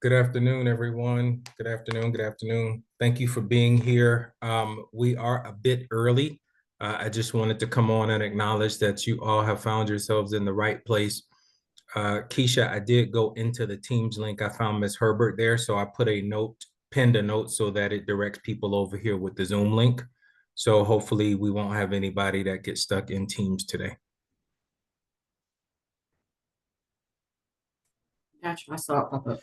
Good afternoon, everyone. Good afternoon. Good afternoon. Thank you for being here. We are a bit early. I just wanted to come on and acknowledge that you all have found yourselves in the right place. Keisha, I did go into the Teams link. I found Ms. Herbert there, so I put a note, pinned a note so that it directs people over here with the Zoom link. So hopefully we won't have anybody that gets stuck in Teams today. Gotcha. I saw it pop up.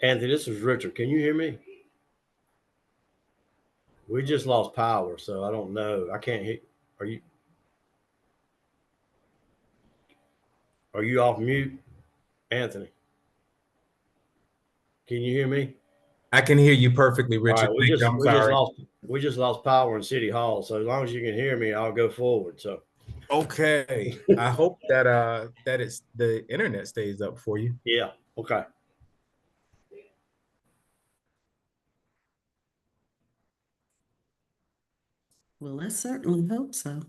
Anthony, this is Richard. Can you hear me? We just lost power, so I don't know. I can't hear. Are you off mute, Anthony? Can you hear me? I can hear you perfectly, All Richard. right, I'm sorry. we just lost power in City Hall. So as long as you can hear me, I'll go forward. So Okay. I hope that it's the internet stays up for you. yeah, okay. Well, let's certainly hope so.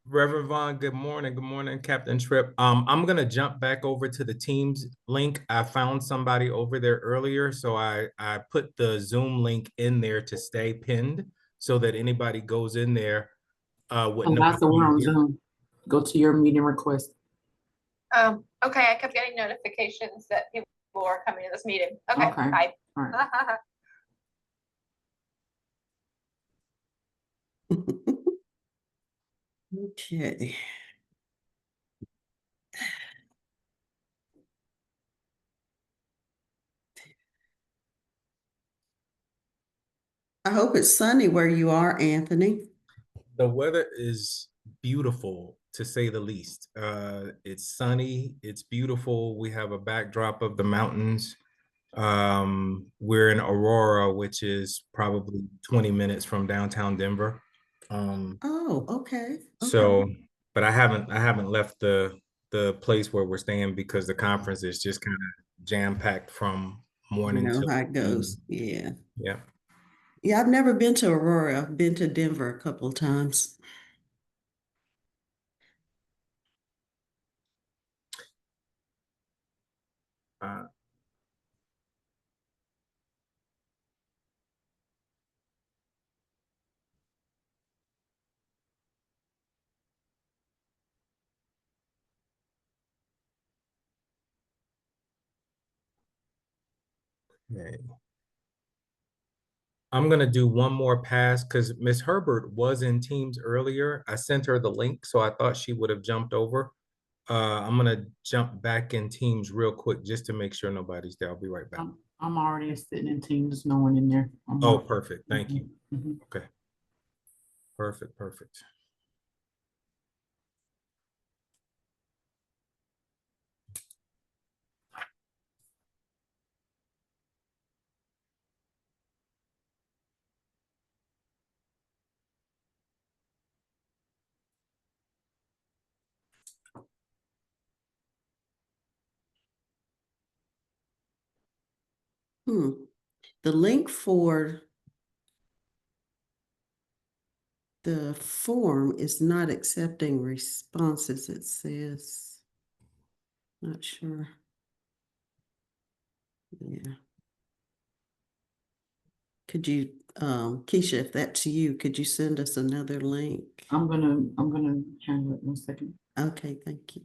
Reverend Vaughn, good morning. Good morning, Captain Tripp. I'm gonna jump back over to the Teams link. I found somebody over there earlier, so I put the Zoom link in there to stay pinned so that anybody goes in there would know. That's the one on Zoom. Go to your meeting request. Okay, I kept getting notifications that people are coming to this meeting. Okay, Okay. bye. All right. Okay. I hope it's sunny where you are, Anthony. The weather is beautiful, to say the least. It's sunny, it's beautiful. We have a backdrop of the mountains. We're in Aurora, which is probably 20 minutes from downtown Denver. Oh, okay. So, but I haven't left the place where we're staying because the conference is just kind of jam-packed from morning You know till how it goes. evening. Yeah. Yeah. Yeah, I've never been to Aurora. I've been to Denver a couple of times. Uh, okay. I'm gonna do one more pass because Miss Herbert was in Teams earlier. I sent her the link, so I thought she would have jumped over. I'm gonna jump back in Teams real quick just to make sure nobody's there. I'll be right back. I'm already sitting in Teams. No one in there. Oh, perfect. Thank you. Mhm. Okay. Perfect. Perfect. The link for The form is not accepting responses, it says. Not sure. Yeah. Could you, Keisha, if that's you, could you send us another link? I'm gonna handle it in a second. Okay, thank you.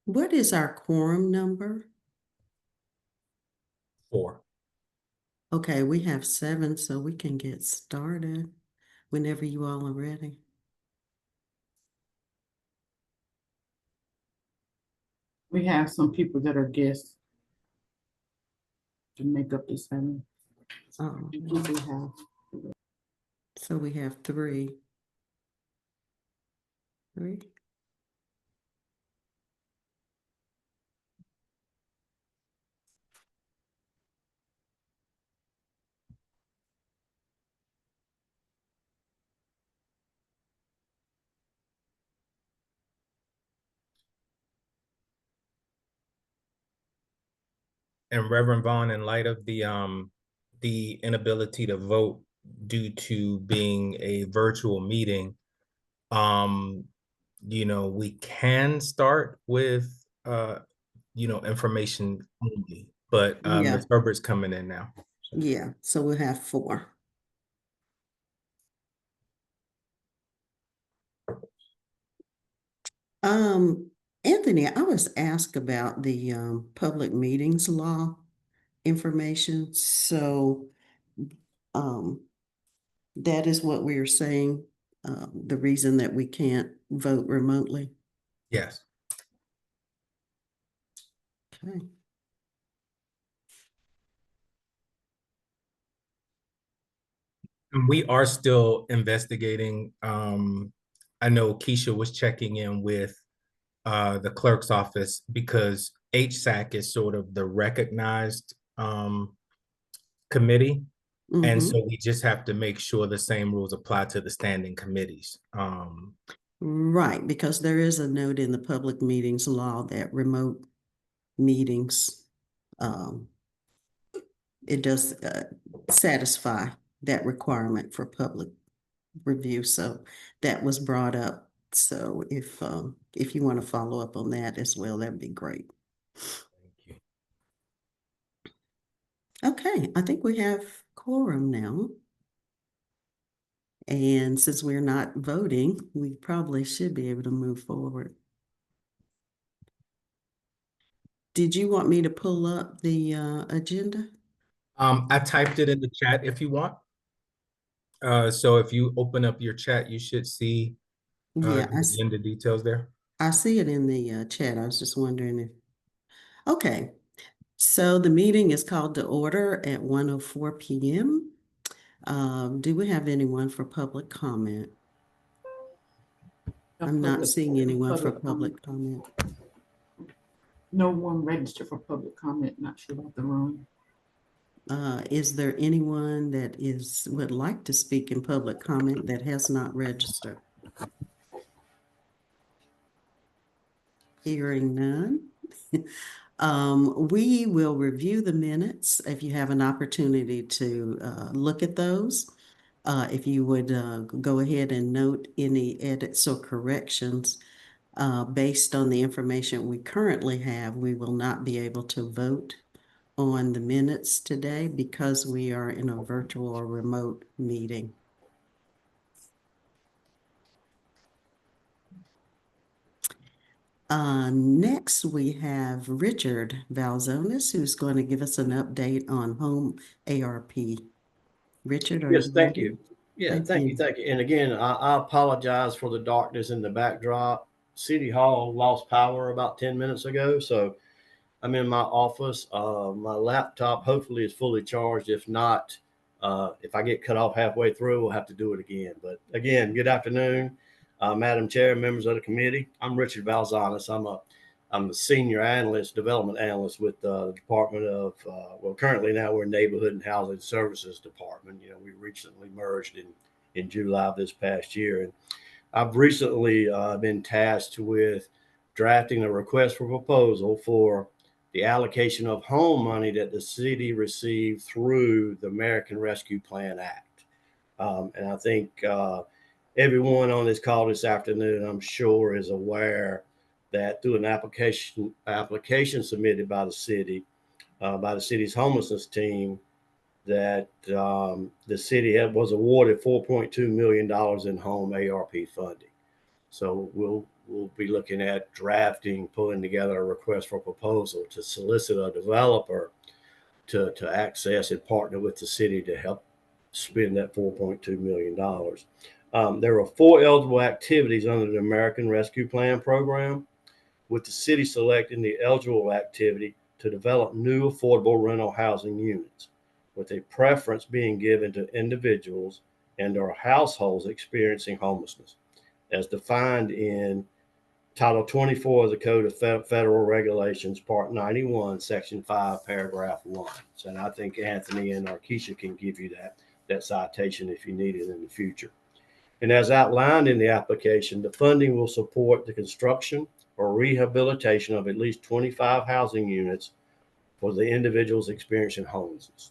What is our quorum number? 4. Okay, we have 7, so we can get started whenever you all are ready. We have some people that are guests to make up this 7. Oh, We usually have. so we have 3. 3. And Reverend Vaughn, in light of the inability to vote due to being a virtual meeting, we can start with information only, but Yeah. Ms. Herbert's coming in now. Yeah, so we'll have 4. Anthony, I was asked about the public meetings law information. So that is what we are saying, the reason that we can't vote remotely. Yes. Okay. And we are still investigating. I know Keisha was checking in with the clerk's office because HSAC is sort of the recognized committee. And Mhm. so we just have to make sure the same rules apply to the standing committees. Right, because there is a note in the public meetings law that remote meetings, it does satisfy that requirement for public review. So that was brought up. So if you want to follow up on that as well, that'd be great. Thank you. Okay, I think we have quorum now. And since we're not voting, we probably should be able to move forward. Did you want me to pull up the agenda? I typed it in the chat if you want. So if you open up your chat, you should see Yeah, the agenda details there. I see it in the chat. I was just wondering if, okay. So the meeting is called to order at 1:04 p.m. Do we have anyone for public comment? I'm not seeing anyone for public comment. No one registered for public comment. Not sure about the room. Is there anyone that would like to speak in public comment that has not registered? Hearing none. We will review the minutes if you have an opportunity to look at those. If you would go ahead and note any edits or corrections based on the information we currently have, we will not be able to vote on the minutes today because we are in a virtual or remote meeting. Next, we have Richard Valzonis, who's going to give us an update on home ARP. Richard, are Yes, you thank ready? you. Yeah, Thank you. thank you. And again, I apologize for the darkness in the backdrop. City Hall lost power about 10 minutes ago, so I'm in my office. My laptop hopefully is fully charged. If not, if I get cut off halfway through, we'll have to do it again. But again, good afternoon, Madam Chair, members of the committee. I'm Richard Valzonis. I'm a senior analyst, development analyst with the Department of, currently now we're Neighborhood and Housing Services Department. You know, we recently merged in July of this past year. And I've recently been tasked with drafting a request for proposal for the allocation of home money that the city received through the American Rescue Plan Act. And I think everyone on this call this afternoon, I'm sure, is aware that through an application submitted by the city, by the city's homelessness team, that the city was awarded $4.2 million in home ARP funding. So we'll be looking at drafting, pulling together a request for proposal to solicit a developer to access and partner with the city to help spend that $4.2 million. There are 4 eligible activities under the American Rescue Plan program, with the city selecting the eligible activity to develop new affordable rental housing units, with a preference being given to individuals and/or households experiencing homelessness, as defined in Title 24 of the Code of Federal Regulations, Part 91, Section 5, Paragraph 1. So, and I think Anthony and Keisha can give you that citation if you need it in the future. And as outlined in the application, the funding will support the construction or rehabilitation of at least 25 housing units for the individuals experiencing homelessness.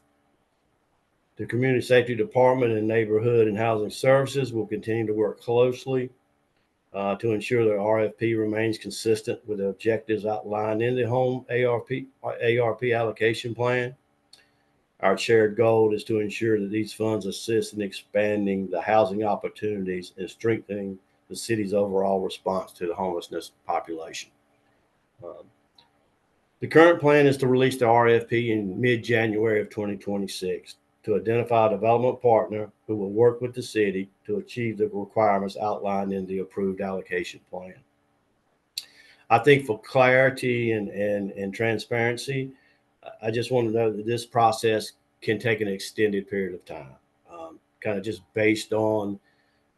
The Community Safety Department and Neighborhood and Housing Services will continue to work closely to ensure the RFP remains consistent with the objectives outlined in the home ARP allocation plan. Our shared goal is to ensure that these funds assist in expanding the housing opportunities and strengthening the city's overall response to the homelessness population. The current plan is to release the RFP in mid-January of 2026 to identify a development partner who will work with the city to achieve the requirements outlined in the approved allocation plan. I think for clarity and transparency, I just want to know that this process can take an extended period of time, kind of just based on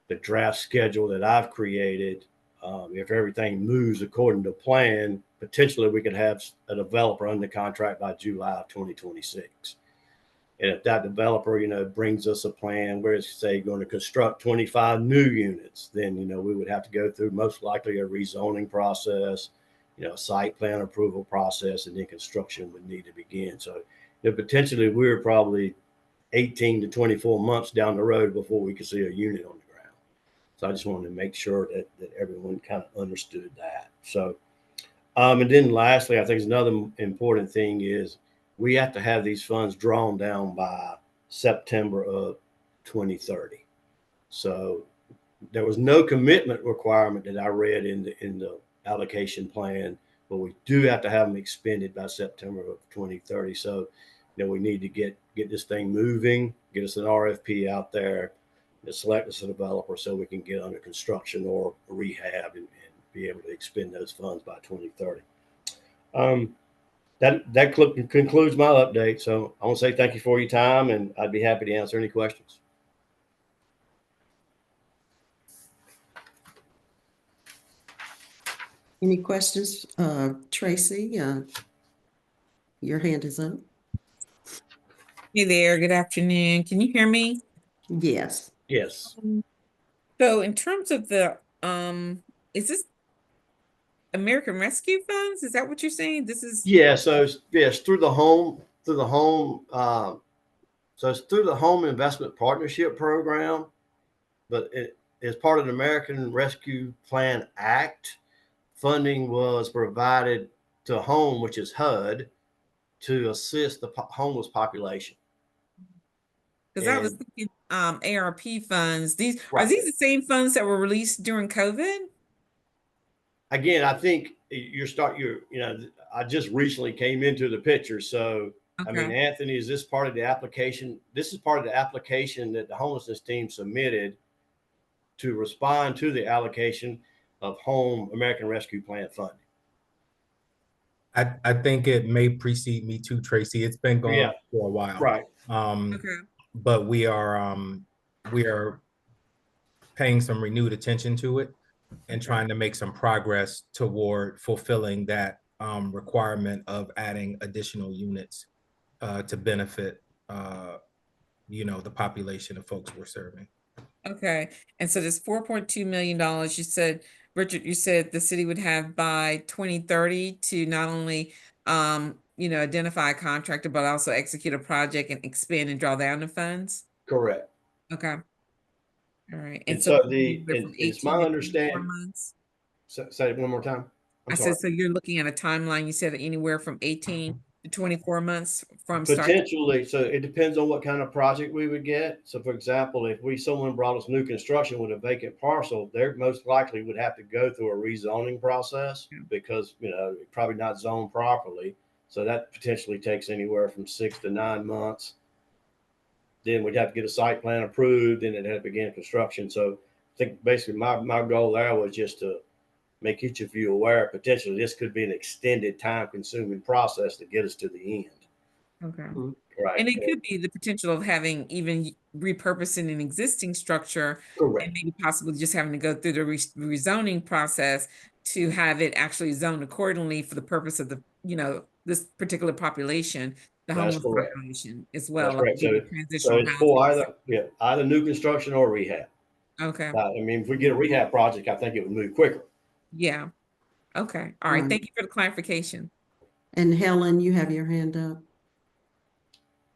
the draft schedule that I've created. If everything moves according to plan, potentially we could have a developer under contract by July of 2026. And if that developer, brings us a plan where it's, say, going to construct 25 new units, then, we would have to go through most likely a rezoning process, a site plan approval process, and then construction would need to begin. So potentially we're probably 18 to 24 months down the road before we could see a unit on the ground. So I just wanted to make sure that everyone kind of understood that. So, and then lastly, I think another important thing is we have to have these funds drawn down by September of 2030. So there was no commitment requirement that I read in the allocation plan, but we do have to have them expended by September of 2030. So we need to get this thing moving, get us an RFP out there, and select us a developer so we can get under construction or rehab and be able to expend those funds by 2030. That concludes my update. So I want to say thank you for your time, and I'd be happy to answer any questions. Any questions? Tracy, your hand is up. Hey there, good afternoon. Can you hear me? Yes. Yes. So in terms of the, is this American Rescue Funds? Is that what you're saying? This is? Yeah. So yes, through the home. So it's through the Home Investment Partnership Program, but as part of the American Rescue Plan Act, funding was provided to HOME, which is HUD, to assist the homeless population. Because I was thinking ARP funds. Are these the same funds that were released during COVID? Again, I think I just recently came into the picture. So, okay. I mean, Anthony, is this part of the application? This is part of the application that the homelessness team submitted to respond to the allocation of Home American Rescue Plan funding. I think it may precede me too, Tracy. It's been going on for a while. Right. But we are paying some renewed attention to it and trying to make some progress toward fulfilling that requirement of adding additional units to benefit the population of folks we're serving. Okay. And so there's $4.2 million. You said, Richard, you said the city would have by 2030 to not only identify a contractor, but also execute a project and expand and draw down the funds? Correct. Okay. All right. And so so anywhere from it's 18 my to 24 understanding, months? say it one more time. I'm I sorry. said, so you're looking at a timeline, you said anywhere from 18 to 24 months from start to Potentially, so it depends on what kind of project we would get. So for example, if someone brought us new construction with a vacant parcel, they most likely would have to go through a rezoning process Yeah. because, probably not zoned properly. So that potentially takes anywhere from 6 to 9 months. Then we'd have to get a site plan approved, and it had to begin construction. So I think basically my goal there was just to make each of you aware potentially this could be an extended time consuming process to get us to the end. Okay. Right. And it could be the potential of having even repurposing an existing structure and Correct. maybe possibly just having to go through the rezoning process to have it actually zoned accordingly for the purpose of this particular population, the That's homeless correct. population as That's well. correct. So Transitional it's for housing. either new construction or rehab. Okay. I mean, if we get a rehab project, I think it would move quicker. Yeah. Okay. All right. Right. Thank you for the clarification. And Helen, you have your hand up.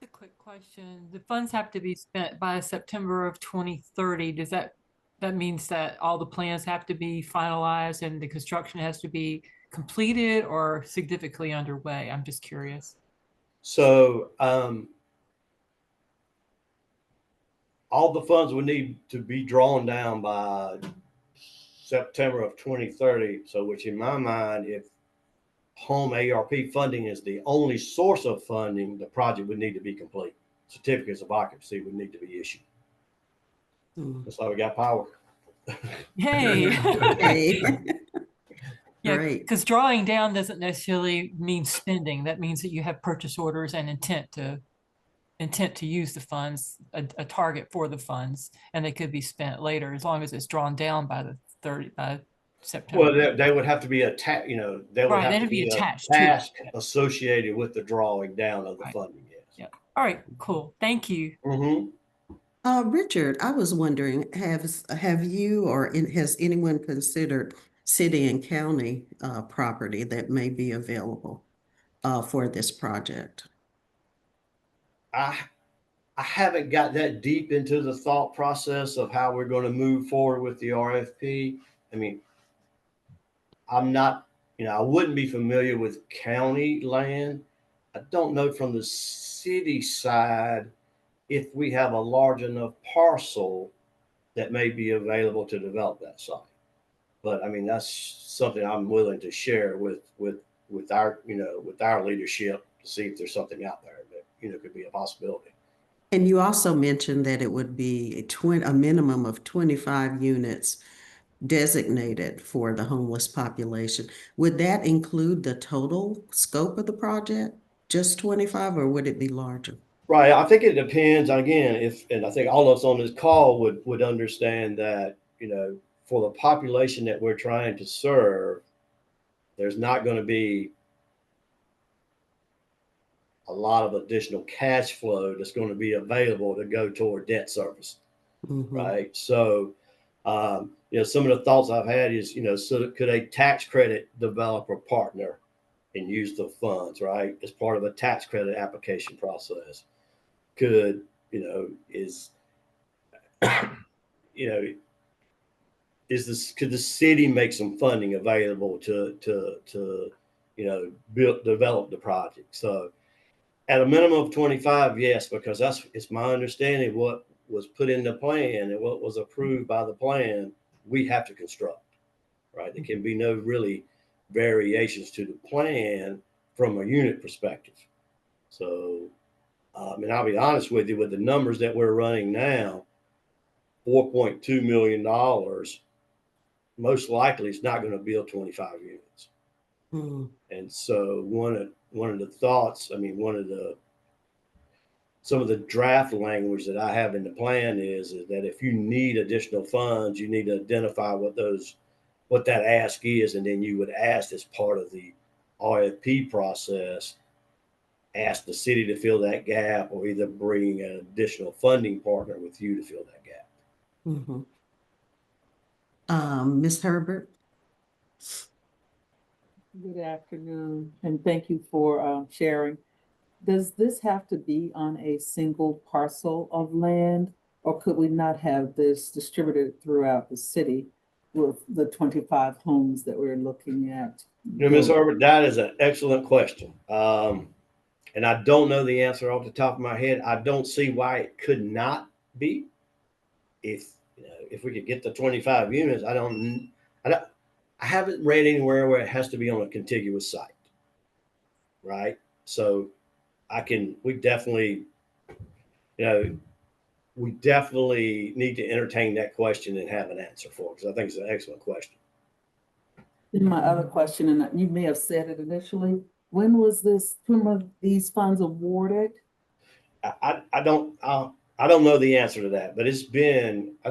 A quick question. The funds have to be spent by September of 2030. Does that means that all the plans have to be finalized and the construction has to be completed or significantly underway? I'm just curious. So all the funds would need to be drawn down by September of 2030. So which in my mind, if home ARP funding is the only source of funding, the project would need to be complete. Certificates of occupancy would need to be issued. That's why we got power. Yay. Okay. Yeah, Great. because drawing down doesn't necessarily mean spending. That means that you have purchase orders and intent to use the funds, a target for the funds, and they could be spent later as long as it's drawn down by September. Well, they would have to be attached, there would Right, have they'd to be be a attached to it. task associated with the drawing down of the Right. funding. Yes. Yeah. All right, cool. Thank you. Mm-hmm. Richard, I was wondering, have you or has anyone considered city and county property that may be available for this project? I haven't got that deep into the thought process of how we're going to move forward with the RFP. I mean, I'm not, I wouldn't be familiar with county land. I don't know from the city side if we have a large enough parcel that may be available to develop that site. But I mean, that's something I'm willing to share with our, with our leadership to see if there's something out there that, could be a possibility. And you also mentioned that it would be a minimum of 25 units designated for the homeless population. Would that include the total scope of the project? Just 25, or would it be larger? Right. I think it depends. Again, and I think all of us on this call would understand that, for the population that we're trying to serve, there's not going to be a lot of additional cash flow that's going to be available to go toward debt service. Mm-hmm. Right. So, some of the thoughts I've had is, so could a tax credit developer partner and use the funds, right, as part of a tax credit application process? Could, could the city make some funding available to develop the project? So at a minimum of 25, yes, because it's my understanding what was put in the plan and what was approved by the plan, we have to construct, right? There can be no really variations to the plan from a unit perspective. So, and I'll be honest with you, with the numbers that we're running now, $4.2 million, most likely it's not going to build 25 units. Mm. And so one of the thoughts, I mean, some of the draft language that I have in the plan is that if you need additional funds, you need to identify what that ask is, and then you would ask as part of the RFP process, ask the city to fill that gap, or either bring an additional funding partner with you to fill that gap. Mm-hmm. Ms. Herbert? Good afternoon, and thank you for sharing. Does this have to be on a single parcel of land, or could we not have this distributed throughout the city with the 25 homes that we're looking at? Ms. Herbert, that is an excellent question. And I don't know the answer off the top of my head. I don't see why it could not be. If we could get the 25 units, I haven't read anywhere where it has to be on a contiguous site, right? So we definitely need to entertain that question and have an answer for it, because I think it's an excellent question. And my other question, and you may have said it initially, when were these funds awarded? I don't know the answer to that, but I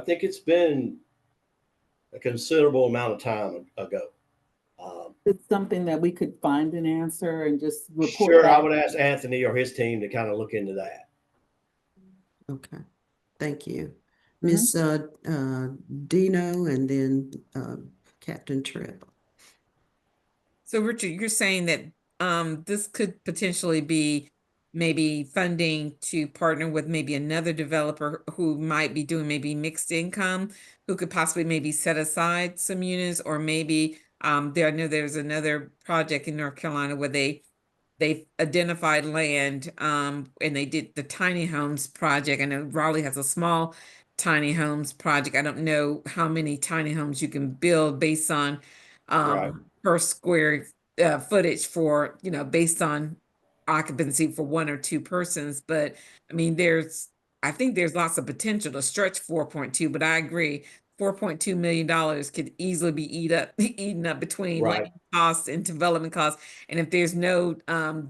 think it's been a considerable amount of time ago. It's something that we could find an answer and just report Sure, back. I would ask Anthony or his team to kind of look into that. Okay, thank you. Miss Dino and then Captain Tripp. So Richard, you're saying that this could potentially be maybe funding to partner with maybe another developer who might be doing maybe mixed income, who could possibly maybe set aside some units, or maybe I know there's another project in North Carolina where they've identified land and they did the tiny homes project. I know Raleigh has a small tiny homes project. I don't know how many tiny homes you can build based on Right. per square footage for, based on occupancy for one or two persons. But I mean, I think there's lots of potential to stretch 4.2, but I agree. $4.2 million could easily be eaten up between Right. land costs and development costs. And if there's no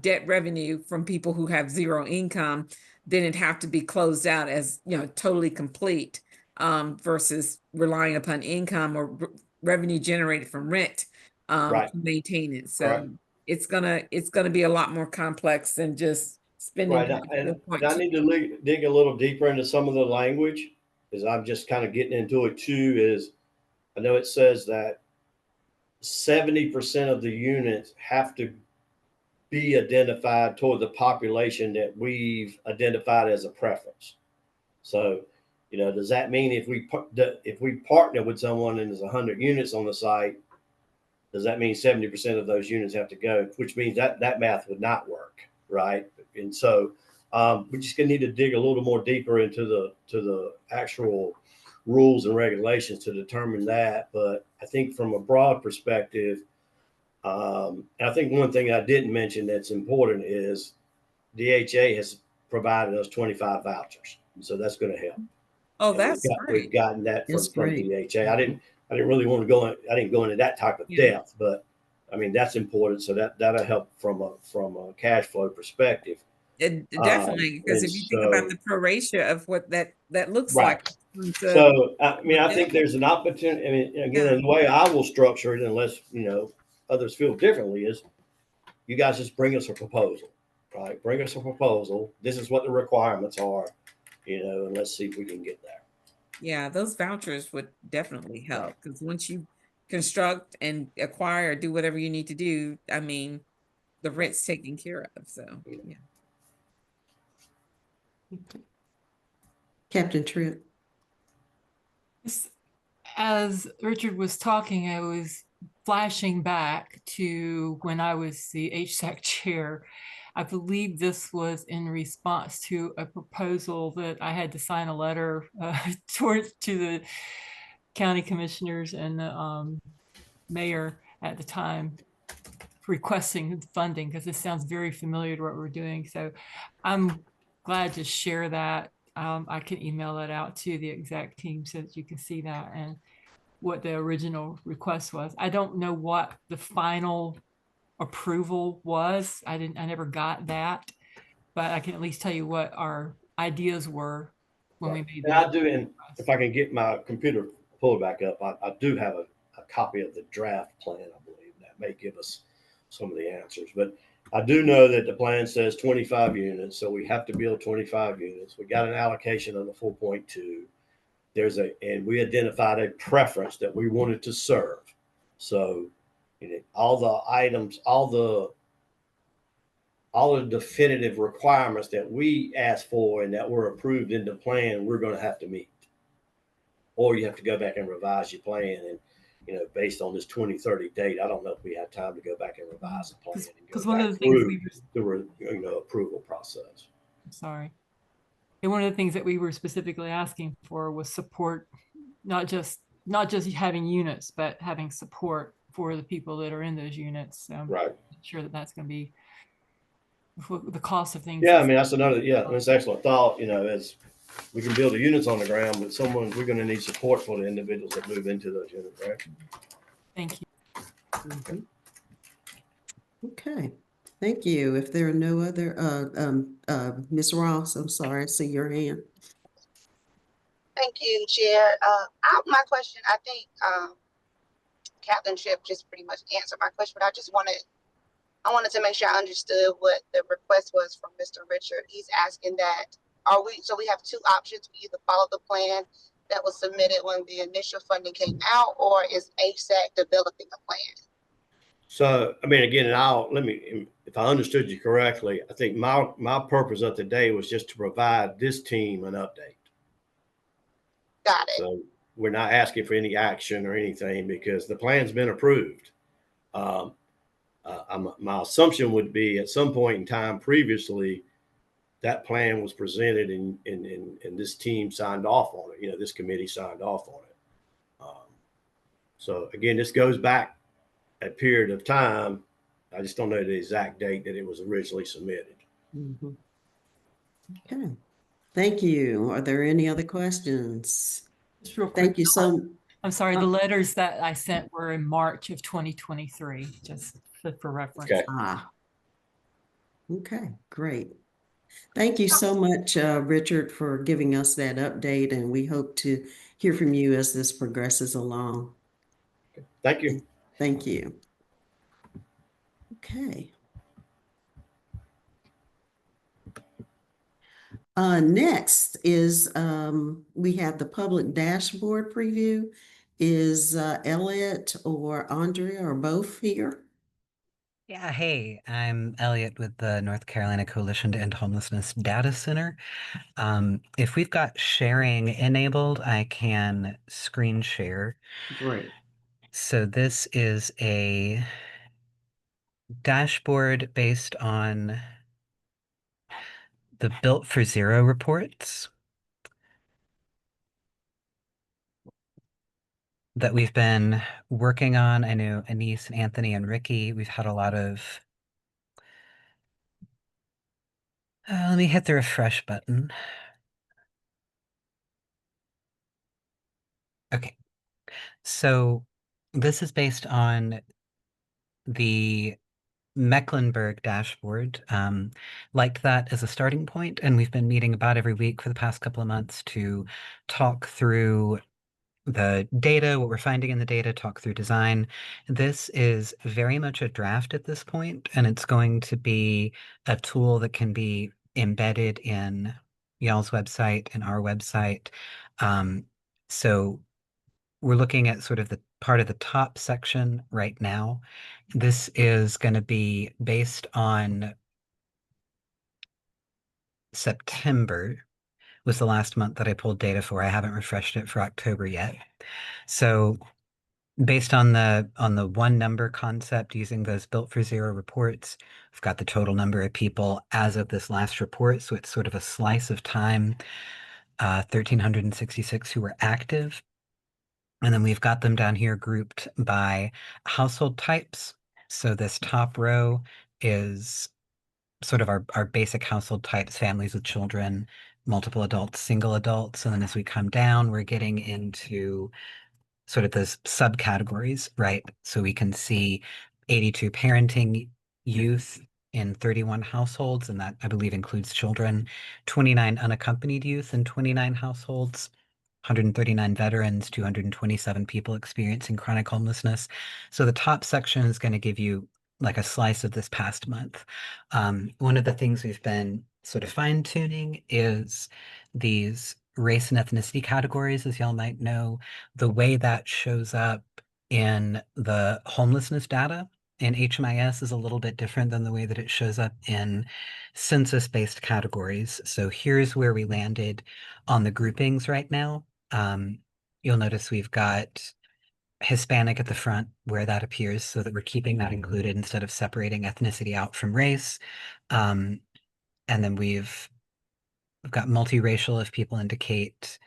debt revenue from people who have zero income, then it'd have to be closed out as, totally complete versus relying upon income or revenue generated from rent Right. to maintain it. So Right. it's gonna be a lot more complex than just spending. Right. And I need to dig a little deeper into some of the language, because I'm just kind of getting into it too. I know it says that 70% of the units have to be identified toward the population that we've identified as a preference. So, does that mean if we partner with someone and there's 100 units on the site, does that mean 70% of those units have to go? Which means that math would not work, right? And so we just gonna need to dig a little more deeper into the actual rules and regulations to determine that. But I think from a broad perspective, I think one thing I didn't mention that's important is DHA has provided us 25 vouchers, so that's going to help. Oh, And that's we've great. gotten that That's from great. DHA. I didn't really want to go in. I didn't go into that type of Yeah. depth, but I mean that's important. So that'll help from a cash flow perspective. Definitely, because And if you think about so the pro ratio of what that looks right. like. So I mean, I think there's an opportunity. I mean, again, Yeah. the way I will structure it, unless others feel differently, is you guys just bring us a proposal, right? Bring us a proposal. This is what the requirements are, and let's see if we can get there. Yeah, those vouchers would definitely help, because once you construct and acquire, do whatever you need to do, I mean, the rent's taken care of. So yeah. Captain Tripp. As Richard was talking, I was flashing back to when I was the HSAC chair. I believe this was in response to a proposal that I had to sign a letter to the county commissioners and the mayor at the time, requesting funding, because this sounds very familiar to what we're doing. So I'm glad to share that. I can email that out to the exec team so that you can see that and what the original request was. I don't know what the final approval was. I never got that, but I can at least tell you what our ideas were when we made And that. I do, and if I can get my computer pulled back up, I do have a copy of the draft plan, I believe, that may give us some of the answers. But I do know that the plan says 25 units, so we have to build 25 units. We got an allocation of the 4.2. And we identified a preference that we wanted to serve. So, all the items, all the definitive requirements that we asked for and that were approved in the plan, we're going to have to meet. Or you have to go back and revise your plan. And, based on this 2030 date, I don't know if we have time to go back and revise the plan and Because go one back of the things through the approval process. I'm sorry. And one of the things that we were specifically asking for was support, not just having units, but having support for the people that are in those units. Right. I'm sure that that's going to be the cost of things. Yeah, I mean, that's another, that's an excellent thought, as we can build the units on the ground, but we're going to need support for the individuals that move into those units, right? Thank you. Mhm. Okay, thank you. If there are no other, Ms. Ross, I'm sorry, I see your hand. Thank you, Chair. My question, I think Captain Tripp just pretty much answered my question, but I wanted to make sure I understood what the request was from Mr. Richard. He's asking that, so we have two options. We either follow the plan that was submitted when the initial funding came out, or is HSAC developing a plan? So, I mean, again, if I understood you correctly, I think my purpose of today was just to provide this team an update. Got it. So we're not asking for any action or anything because the plan's been approved. My assumption would be at some point in time previously, that plan was presented and this team signed off on it. This committee signed off on it. So again, this goes back a period of time. I just don't know the exact date that it was originally submitted. Mhm. Okay, thank you. Are there any other questions? Just real quick. Thank you so. I'm sorry, the letters that I sent were in March of 2023, just for reference. Okay. Okay, great. Thank you so much, Richard, for giving us that update, and we hope to hear from you as this progresses along. Thank you. Thank you. Okay. Next is we have the public dashboard preview. Is Elliot or Andrea or both here? Yeah, hey, I'm Elliot with the North Carolina Coalition to End Homelessness Data Center. If we've got sharing enabled, I can screen share. Great. So this is a dashboard based on the Built for Zero reports that we've been working on. I know Anise and Anthony and Ricky, we've had a lot of let me hit the refresh button. Okay, so this is based on the Mecklenburg dashboard. Liked that as a starting point, and we've been meeting about every week for the past couple of months to talk through the data, what we're finding in the data, talk through design. This is very much a draft at this point, and it's going to be a tool that can be embedded in y'all's website and our website. So we're looking at sort of the part of the top section right now. This is going to be based on September was the last month that I pulled data for. I haven't refreshed it for October yet. So based on the one number concept using those Built for Zero reports, we've got the total number of people as of this last report. So it's sort of a slice of time, 1,366 who were active. And then we've got them down here grouped by household types. So this top row is sort of our basic household types, families with children, multiple adults, single adults. And then as we come down, we're getting into sort of those subcategories, right? So we can see 82 parenting youth in 31 households, and that I believe includes children, 29 unaccompanied youth in 29 households, 139 veterans, 227 people experiencing chronic homelessness. So the top section is going to give you like a slice of this past month. One of the things we've been sort of fine-tuning is these race and ethnicity categories, as y'all might know. The way that shows up in the homelessness data in HMIS is a little bit different than the way that it shows up in census-based categories. So here's where we landed on the groupings right now. You'll notice we've got Hispanic at the front where that appears so that we're keeping that included instead of separating ethnicity out from race. And then we've got multiracial if people indicate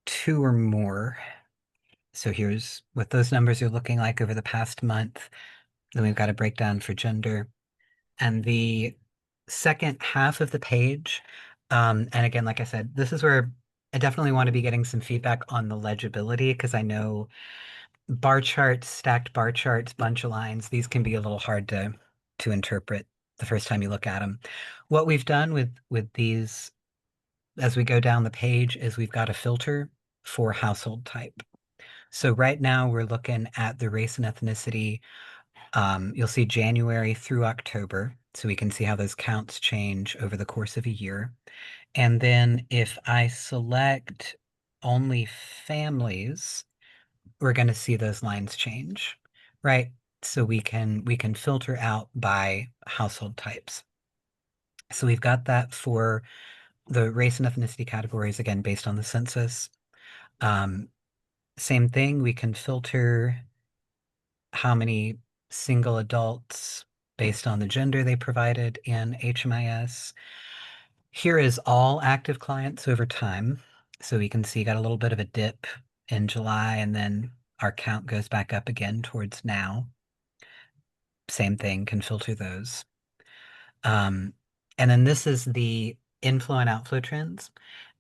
2 or more. So here's what those numbers are looking like over the past month. Then we've got a breakdown for gender. And the second half of the page, and again, like I said, this is where I definitely want to be getting some feedback on the legibility, because I know bar charts, stacked bar charts, bunch of lines, these can be a little hard to interpret the first time you look at them. What we've done with these as we go down the page is we've got a filter for household type. So right now we're looking at the race and ethnicity. You'll see January through October, so we can see how those counts change over the course of a year. And then if I select only families, we're going to see those lines change, right? So we can filter out by household types. So we've got that for the race and ethnicity categories, again, based on the census. Same thing, we can filter how many single adults based on the gender they provided in HMIS. Here is all active clients over time. So we can see got a little bit of a dip in July, and then our count goes back up again towards now. Same thing, can filter those. And then this is the inflow and outflow trends.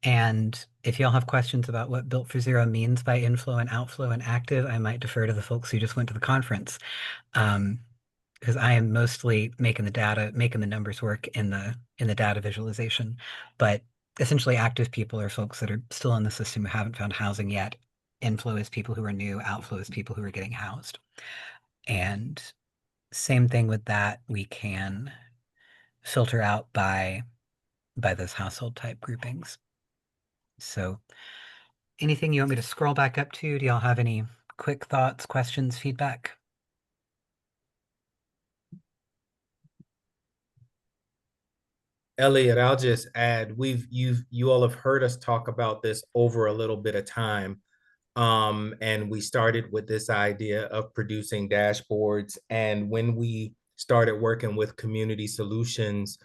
And if y'all have questions about what Built for Zero means by inflow and outflow and active, I might defer to the folks who just went to the conference. Because I am mostly making the numbers work in the data visualization. But essentially active people are folks that are still in the system who haven't found housing yet. Inflow is people who are new, outflow is people who are getting housed. And same thing with that, we can filter out by those household type groupings. So anything you want me to scroll back up to? Do y'all have any quick thoughts, questions, feedback? Elliot, I'll just add, you all have heard us talk about this over a little bit of time. And we started with this idea of producing dashboards. And when we started working with Community Solutions,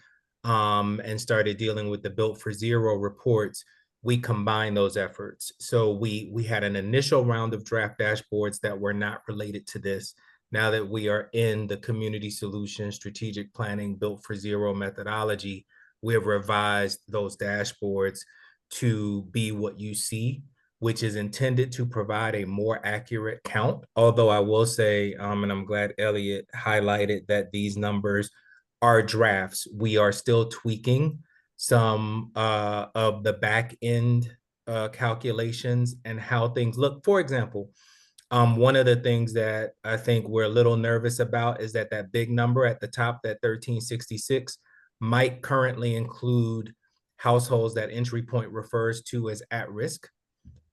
and started dealing with the Built for Zero reports, we combined those efforts. So we had an initial round of draft dashboards that were not related to this. Now that we are in the Community Solutions Strategic Planning Built for Zero methodology, we have revised those dashboards to be what you see, which is intended to provide a more accurate count. Although I will say, and I'm glad Elliot highlighted that these numbers are drafts. We are still tweaking some of the back end calculations and how things look. For example, one of the things that I think we're a little nervous about is that big number at the top, that 1366, might currently include households that entry point refers to as at risk,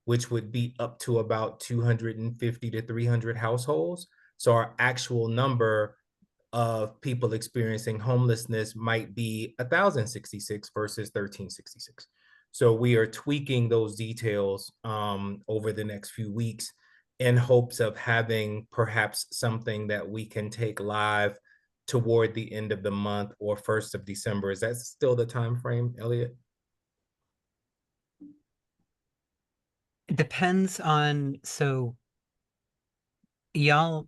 which would be up to about 250 to 300 households. So our actual number of people experiencing homelessness might be 1,066 versus 1,366. So we are tweaking those details over the next few weeks in hopes of having perhaps something that we can take live toward the end of the month or 1st of December. Is that still the time frame, Elliot? It depends on, so y'all,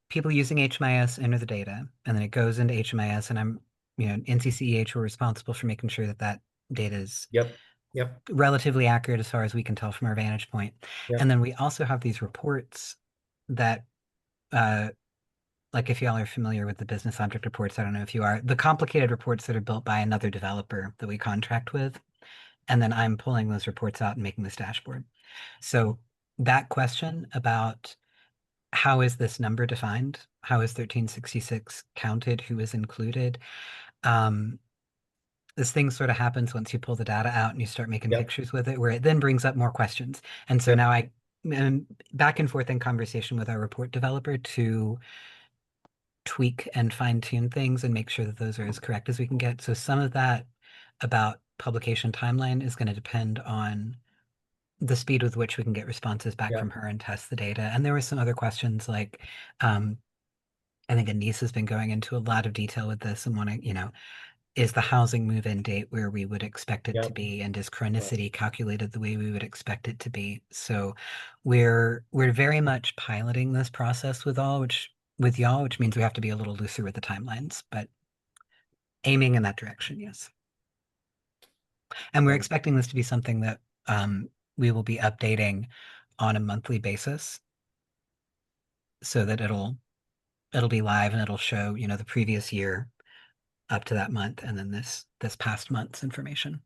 people using HMIS enter the data, and then it goes into HMIS, and I'm, NCCEH, we're responsible for making sure that data is Yep. relatively accurate as far as we can tell from our vantage point. Yep. And then we also have these reports that, like if y'all are familiar with the business object reports, I don't know if you are, the complicated reports that are built by another developer that we contract with. And then I'm pulling those reports out and making this dashboard. So that question about how is this number defined? How is 1366 counted? Who is included? This thing sort of happens once you pull the data out and you start making Yep. pictures with it, where it then brings up more questions. And so Yep. now back and forth in conversation with our report developer to tweak and fine tune things and make sure that those are as correct as we can get. So some of that about publication timeline is going to depend on the speed with which we can get responses back Yeah. from her and test the data. And there were some other questions like, I think Anise has been going into a lot of detail with this and wanting, is the housing move-in date where we would expect it to Yep. be, and is chronicity calculated the way we would expect it to be? So we're very much piloting this process with y'all, which means we have to be a little looser with the timelines, but aiming in that direction, yes. And we're Right. expecting this to be something that we will be updating on a monthly basis so that it'll be live and it'll show, the previous year up to that month and then this past month's information.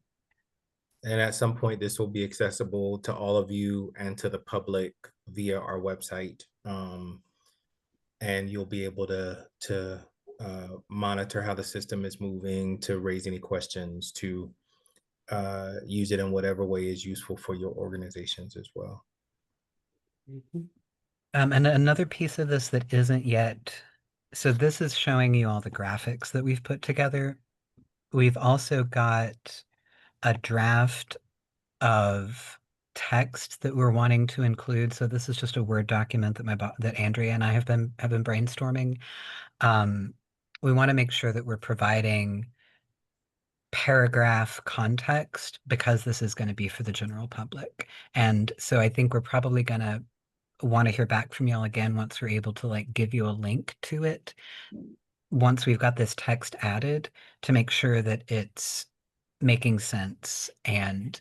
And at some point, this will be accessible to all of you and to the public via our website. And you'll be able to monitor how the system is moving, to raise any questions, to use it in whatever way is useful for your organizations as well. And another piece of this that isn't yet, so this is showing you all the graphics that we've put together. We've also got a draft of text that we're wanting to include. So this is just a Word document that Andrea and I have been brainstorming. We want to make sure that we're providing paragraph context because this is going to be for the general public. And so I think we're probably going to want to hear back from y'all again once we're able to give you a link to it once we've got this text added, to make sure that it's making sense and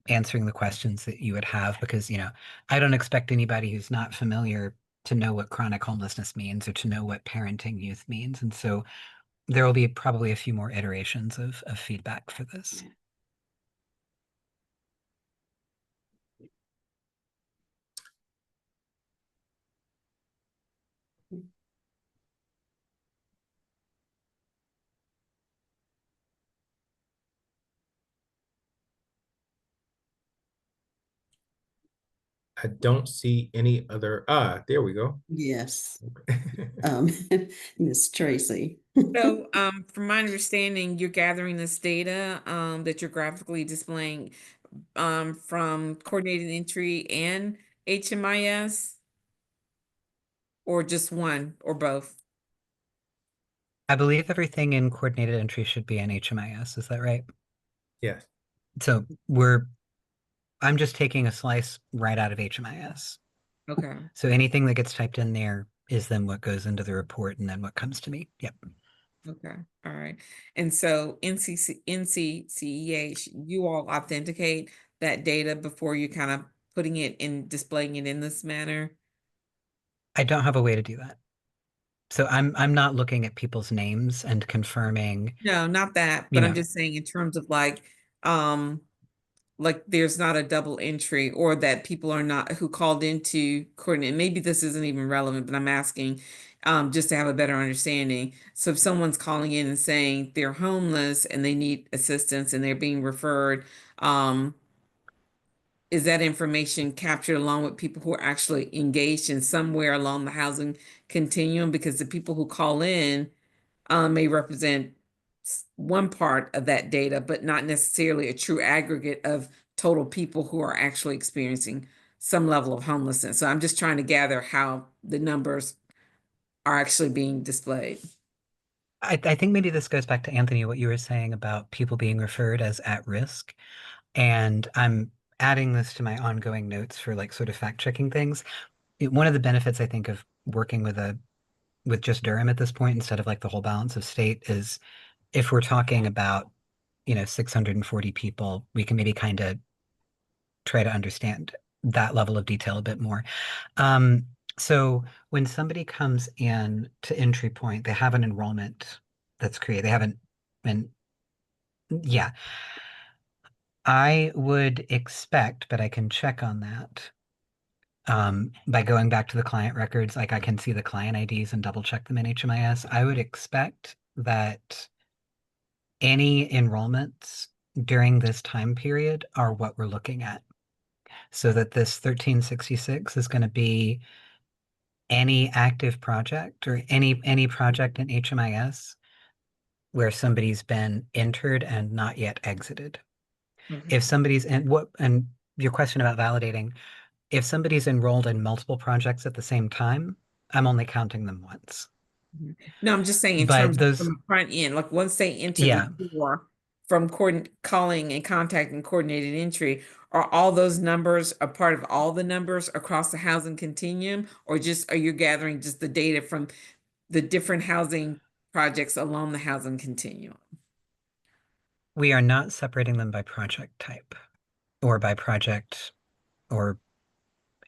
answering the questions that you would have, because I don't expect anybody who's not familiar to know what chronic homelessness means or to know what parenting youth means. And so there will be probably a few more iterations of feedback for this. I don't see any other, there we go. Yes, Miss Tracy. So, from my understanding, you're gathering this data, that you're graphically displaying, from coordinated entry and HMIS, or just one, or both? I believe everything in coordinated entry should be in HMIS. Is that right? Yes. So I'm just taking a slice right out of HMIS. Okay. So anything that gets typed in there is then what goes into the report and then what comes to me. Yep. Okay. All right. And so NCCEH, you all authenticate that data before you kind of putting it in, displaying it in this manner? I don't have a way to do that. So I'm not looking at people's names and confirming. No, not that, but I'm just saying in terms of there's not a double entry, or that people are not, who called into coordinate. Maybe this isn't even relevant, but I'm asking just to have a better understanding. So if someone's calling in and saying they're homeless and they need assistance and they're being referred, is that information captured along with people who are actually engaged in somewhere along the housing continuum? Because the people who call in may represent one part of that data, but not necessarily a true aggregate of total people who are actually experiencing some level of homelessness. So I'm just trying to gather how the numbers are actually being displayed. I think maybe this goes back to Anthony, what you were saying about people being referred as at risk. And I'm adding this to my ongoing notes for sort of fact checking things. One of the benefits I think of working with just Durham at this point instead of the whole balance of state is if we're talking about 640 people, we can maybe kind of try to understand that level of detail a bit more. So when somebody comes in to entry point, they have an enrollment that's created. They haven't, and yeah, I would expect, but I can check on that. By going back to the client records, I can see the client IDs and double check them in HMIS. I would expect that any enrollments during this time period are what we're looking at. so that this 1366 is going to be any active project or any project in HMIS where somebody's been entered and not yet exited. Okay. If somebody's and your question about validating, if somebody's enrolled in multiple projects at the same time, I'm only counting them once. No, I'm just saying in But terms of those, from the front end, like once they enter yeah, the door from calling and contacting coordinated entry, are all those numbers a part of all the numbers across the housing continuum, or just are you gathering just the data from the different housing projects along the housing continuum? we are not separating them by project type or by project or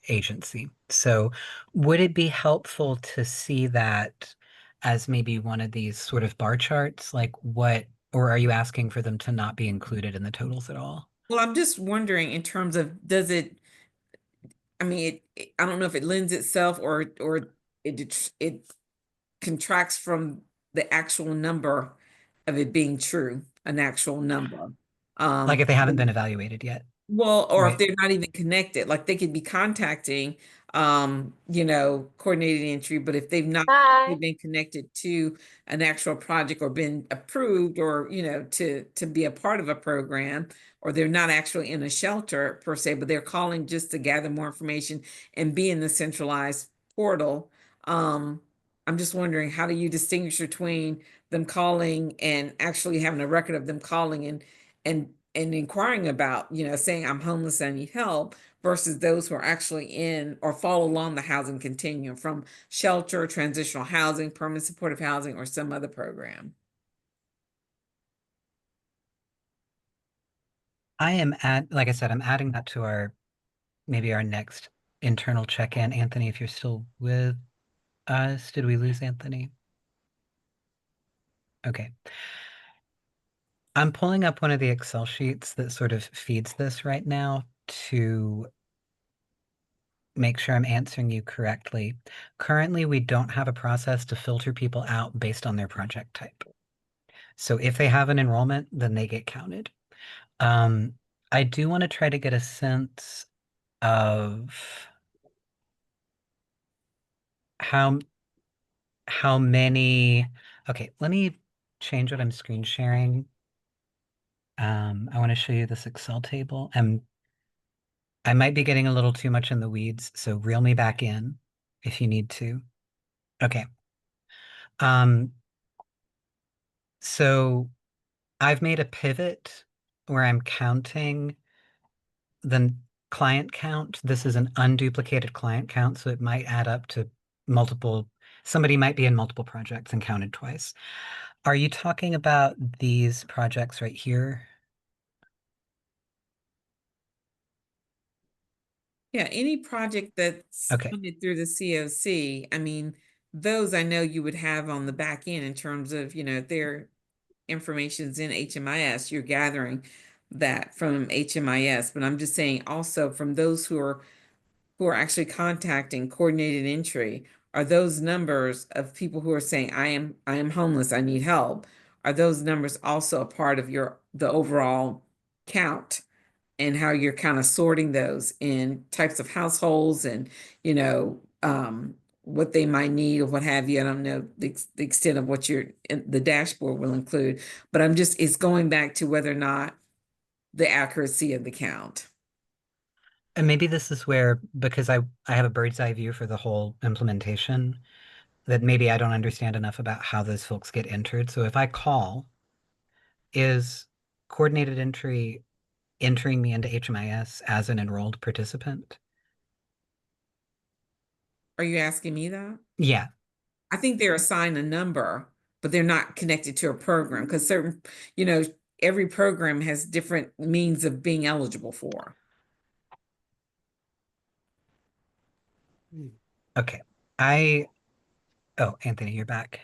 agency. So would it be helpful to see that as maybe one of these sort of bar charts? Like what, or are you asking for them to not be included in the totals at all? Well, I'm just wondering in terms of does it, I mean, I don't know if it lends itself or it contracts from the actual number of it being true, an actual number. Like if they haven't been evaluated yet, Well, or if right? they're not even connected, like they could be contacting, coordinated entry, but if they've not Bye. been connected to an actual project or been approved or, to be a part of a program, or they're not actually in a shelter per se, but they're calling just to gather more information and be in the centralized portal. I'm just wondering, how do you distinguish between them calling and actually having a record of them calling and inquiring about, saying I'm homeless, I need help, versus those who are actually in or fall along the housing continuum from shelter, transitional housing, permanent supportive housing, or some other program? Like I said, I'm adding that to maybe our next internal check-in. Anthony, if you're still with us, did we lose Anthony? Okay. I'm pulling up one of the Excel sheets that sort of feeds this right now to make sure I'm answering you correctly. Currently, we don't have a process to filter people out based on their project type. So if they have an enrollment, then they get counted. I do want to try to get a sense of how many. Okay, let me change what I'm screen sharing. I want to show you this Excel table. I might be getting a little too much in the weeds, so reel me back in if you need to. Okay. So I've made a pivot where I'm counting the client count. This is an unduplicated client count, so it might add up to multiple. Somebody might be in multiple projects and counted twice. Are you talking about these projects right here? Yeah, any project that's Okay. funded through the COC, I mean, those I know you would have on the back end in terms of, if their information's in HMIS, you're gathering that from HMIS. But I'm just saying also from those who are actually contacting coordinated entry, are those numbers of people who are saying, I am homeless, I need help, are those numbers also a part of the overall count? And how you're kind of sorting those in types of households and, what they might need or what have you. I don't know the extent of what the dashboard will include, but it's going back to whether or not the accuracy of the count. And maybe this is where, because I have a bird's eye view for the whole implementation, that maybe I don't understand enough about how those folks get entered. So if I call, is coordinated entry entering me into HMIS as an enrolled participant? Are you asking me that? Yeah. I think they're assigned a number, but they're not connected to a program because every program has different means of being eligible for. Okay. Oh, Anthony, you're back.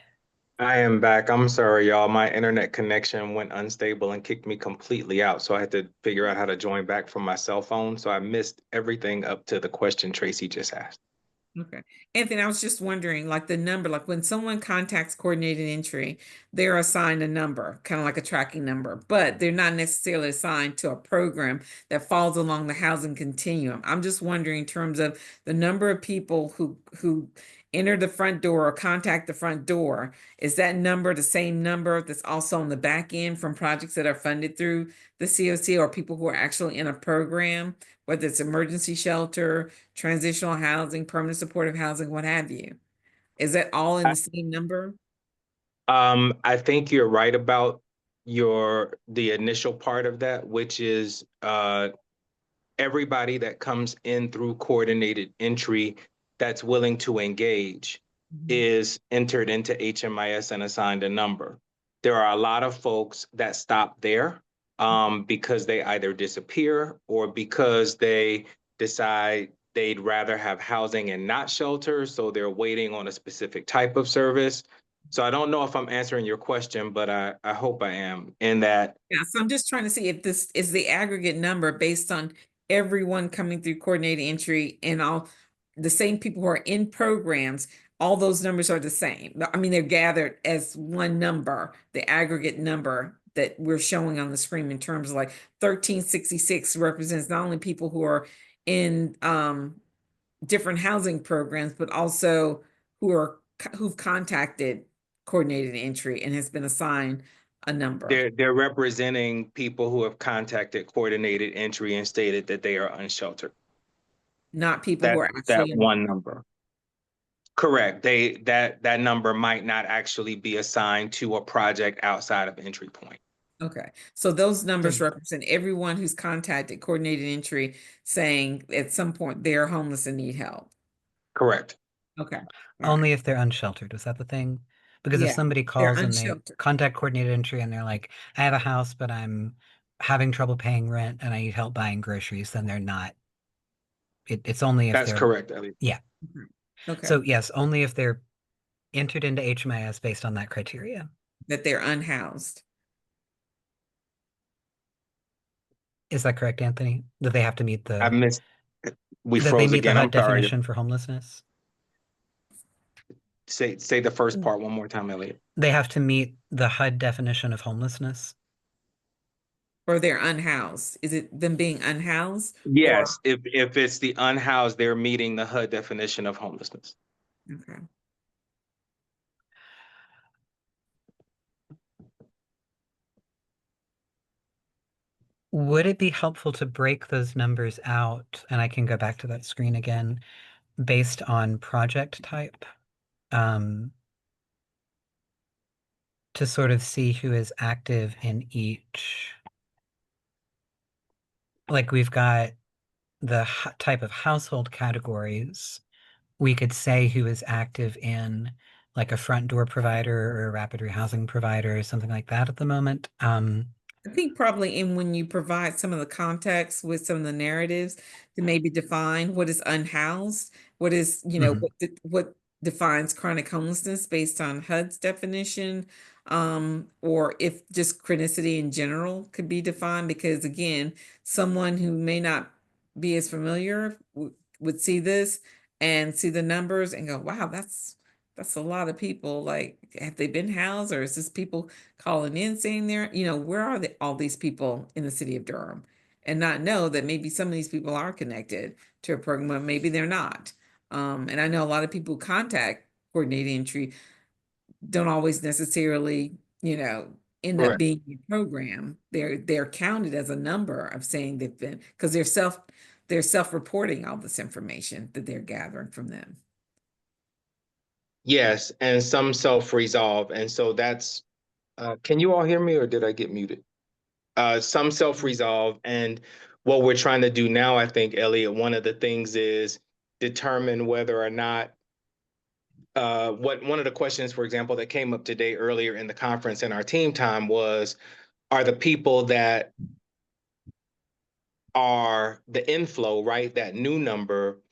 I am back. I'm sorry, y'all. My internet connection went unstable and kicked me completely out. So I had to figure out how to join back from my cell phone. So I missed everything up to the question Tracy just asked. Okay. Anthony, I was just wondering, like the number, like when someone contacts coordinated entry, they're assigned a number, kind of like a tracking number, but they're not necessarily assigned to a program that falls along the housing continuum. I'm just wondering in terms of the number of people who enter the front door or contact the front door, is that number the same number that's also on the back end from projects that are funded through the COC or people who are actually in a program, whether it's emergency shelter, transitional housing, permanent supportive housing, what have you? Is that all in the same number? I think you're right about the initial part of that, which is everybody that comes in through coordinated entry that's willing to engage is entered into HMIS and assigned a number. There are a lot of folks that stop there because they either disappear or because they decide they'd rather have housing and not shelter, so they're waiting on a specific type of service. So I don't know if I'm answering your question, but I hope I am, in that. Yeah, so I'm just trying to see if this is the aggregate number based on everyone coming through coordinated entry and all the same people who are in programs, all those numbers are the same. I mean, they're gathered as one number, the aggregate number that we're showing on the screen in terms of like 1366 represents not only people who are in different housing programs, but also who've contacted coordinated entry and has been assigned a number. They're representing people who have contacted coordinated entry and stated that they are unsheltered. Not people who are That actually one number. Correct. That number might not actually be assigned to a project outside of entry point. okay. So those numbers represent everyone who's contacted coordinated entry saying at some point they're homeless and need help. Correct. Okay. Only if they're unsheltered. Was that the thing? Because if Yeah, somebody they're calls and they unsheltered. contact coordinated entry and they're like, I have a house, but I'm having trouble paying rent and I need help buying groceries, then they're not. It's only if That's they're, correct, Elliot. yeah. Okay. So yes, only if they're entered into HMIS based on that criteria. That they're unhoused. Is that correct, Anthony? That they have to meet I the, missed. We that they froze meet the again. I'm HUD sorry. definition for homelessness? Say the first part one more time, Elliot. They have to meet the HUD definition of homelessness. Or they're unhoused. Is it them being unhoused? Yes, if it's the unhoused, they're meeting the HUD definition of homelessness. Okay. Would it be helpful to break those numbers out, and I can go back to that screen again, based on project type, to sort of see who is active in each? Like we've got the type of household categories. We could say who is active in like a front door provider or a rapid rehousing provider or something like that at the moment. I think probably when you provide some of the context with some of the narratives to maybe define what is unhoused, what is, what defines chronic homelessness based on HUD's definition, or if just chronicity in general could be defined, because again, someone who may not be as familiar would see this and see the numbers and go, wow, that's a lot of people. Like, have they been housed, or is this people calling in saying where are all these people in the city of Durham, and not know that maybe some of these people are connected to a program, but maybe they're not. And I know a lot of people who contact coordinated entry don't always necessarily, end up Correct. being in a program. They're counted as a number of saying they've been, because they're self-reporting all this information that they're gathering from them. Yes, and some self-resolve. And so that's, can you all hear me or did I get muted? Some self-resolve. And what we're trying to do now, I think, Elliot, one of the things is determine whether or not, one of the questions, for example, that came up today earlier in the conference in our team time was, are the people that are the inflow, right, that new number,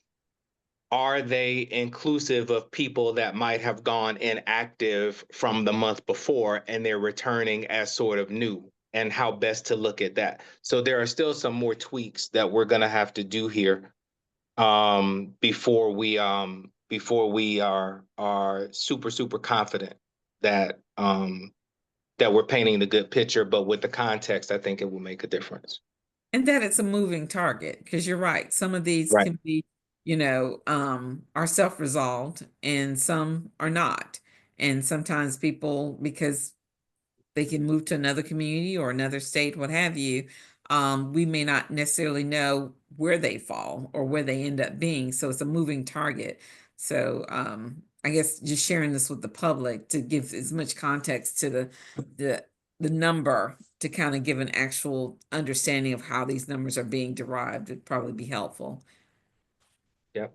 are they inclusive of people that might have gone inactive from the month before and they're returning as sort of new, and how best to look at that? So there are still some more tweaks that we're going to have to do here before we before we are super confident that that we're painting the good picture. But with the context, I think it will make a difference. And that it's a moving target, because you're right. Some of these Right. can be, are self-resolved and some are not. And sometimes people, because they can move to another community or another state, what have you, we may not necessarily know where they fall or where they end up being. So it's a moving target. So I guess just sharing this with the public to give as much context to the number, to kind of give an actual understanding of how these numbers are being derived would probably be helpful. Yep.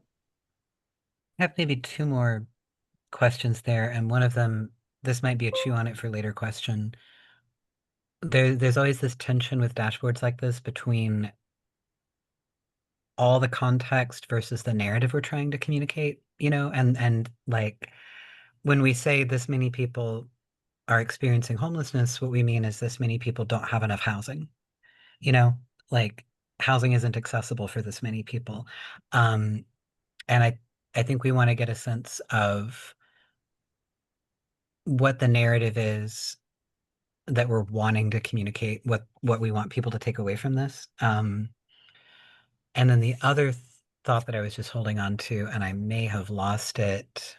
I have maybe two more questions there, and one of them, this might be a chew on it for later question. There's always this tension with dashboards like this between all the context versus the narrative we're trying to communicate, and like when we say this many people are experiencing homelessness, what we mean is this many people don't have enough housing, like housing isn't accessible for this many people. And I think we want to get a sense of what the narrative is that we're wanting to communicate, what we want people to take away from this. And then the other thought that I was just holding on to, and I may have lost it.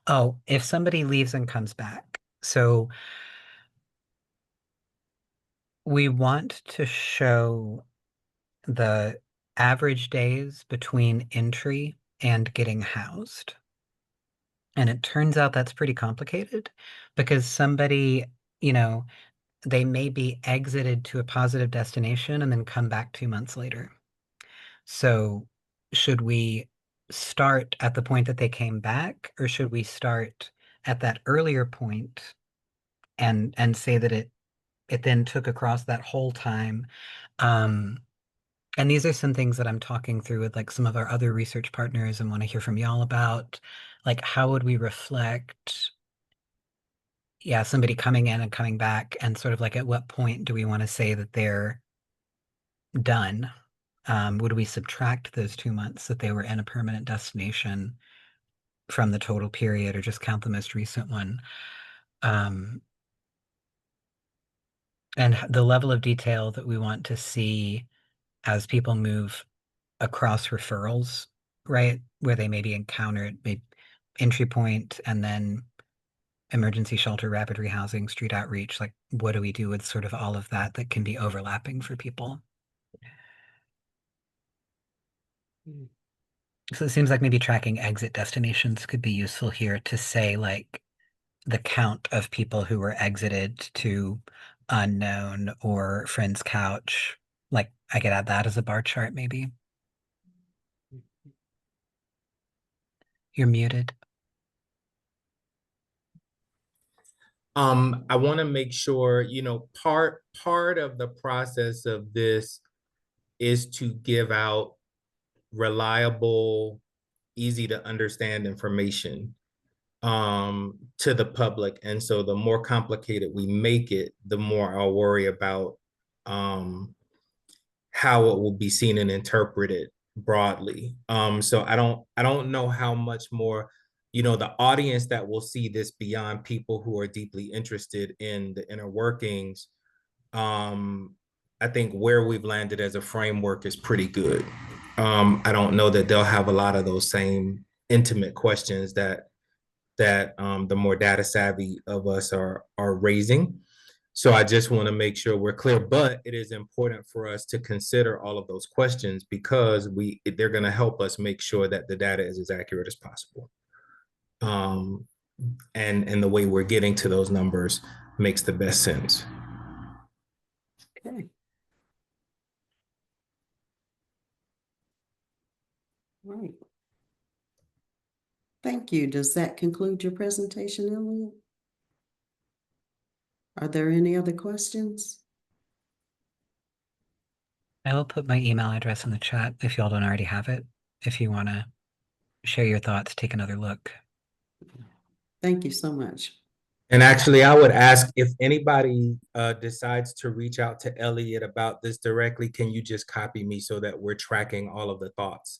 Oh, if somebody leaves and comes back. So we want to show the average days between entry and getting housed. And it turns out that's pretty complicated because somebody, they may be exited to a positive destination and then come back 2 months later. So should we start at the point that they came back, or should we start at that earlier point and say that it then took across that whole time? And these are some things that I'm talking through with like some of our other research partners and want to hear from y'all about. Like, how would we reflect, somebody coming in and coming back, and sort of like at what point do we want to say that they're done? Would we subtract those 2 months that they were in a permanent destination from the total period, or just count the most recent one? And the level of detail that we want to see as people move across referrals, right? Where they maybe encountered entry point and then emergency shelter, rapid rehousing, street outreach. Like, what do we do with sort of all of that can be overlapping for people? So it seems like maybe tracking exit destinations could be useful here to say like the count of people who were exited to unknown or friend's couch. Like I could add that as a bar chart maybe. You're muted. I want to make sure, part of the process of this is to give out reliable, easy to understand information to the public. And so the more complicated we make it, the more I'll worry about how it will be seen and interpreted broadly. So I don't know how much more, the audience that will see this beyond people who are deeply interested in the inner workings. I think where we've landed as a framework is pretty good. I don't know that they'll have a lot of those same intimate questions that the more data savvy of us are raising. So I just want to make sure we're clear, but it is important for us to consider all of those questions because they're going to help us make sure that the data is as accurate as possible. And the way we're getting to those numbers makes the best sense. Okay. Right. Thank you. Does that conclude your presentation, Elliot? Are there any other questions? I will put my email address in the chat if y'all don't already have it. If you want to share your thoughts, take another look. Thank you so much. And actually, I would ask if anybody decides to reach out to Elliot about this directly, can you just copy me so that we're tracking all of the thoughts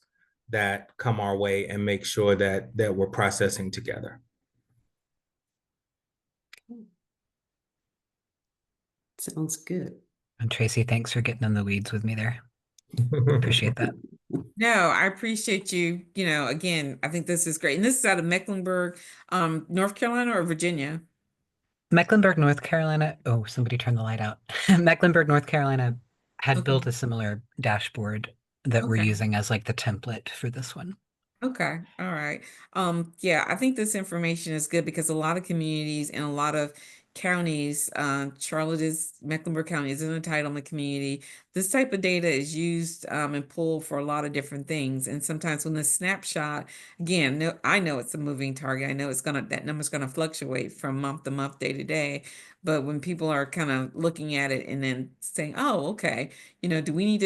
that come our way and make sure that we're processing together. Sounds good. And Tracy, thanks for getting in the weeds with me there. Appreciate that. No, I appreciate you. You know, again, I think this is great. And this is out of Mecklenburg, North Carolina or Virginia? Mecklenburg, North Carolina. Oh, somebody turned the light out. Mecklenburg, North Carolina had Okay. built a similar dashboard that we're Okay. using as like the template for this one. Okay, all right. Yeah, I think this information is good because a lot of communities and a lot of counties, Charlotte is, Mecklenburg County is an entitlement community. This type of data is used and pulled for a lot of different things. And sometimes when the snapshot, again, no, I know it's a moving target. I know it's gonna, that number's gonna fluctuate from month to month, day to day. But when people are kind of looking at it and then saying, oh, okay, you know, do we need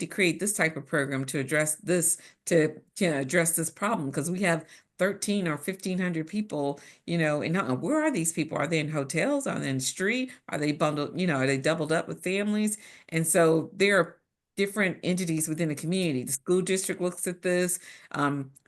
to create this type of program to address this, to address this problem? Because we have 13 or 1,500 people, you know, and where are these people? Are they in hotels? Are they in the street? Are they bundled, you know, are they doubled up with families? And so there are different entities within the community. The school district looks at this,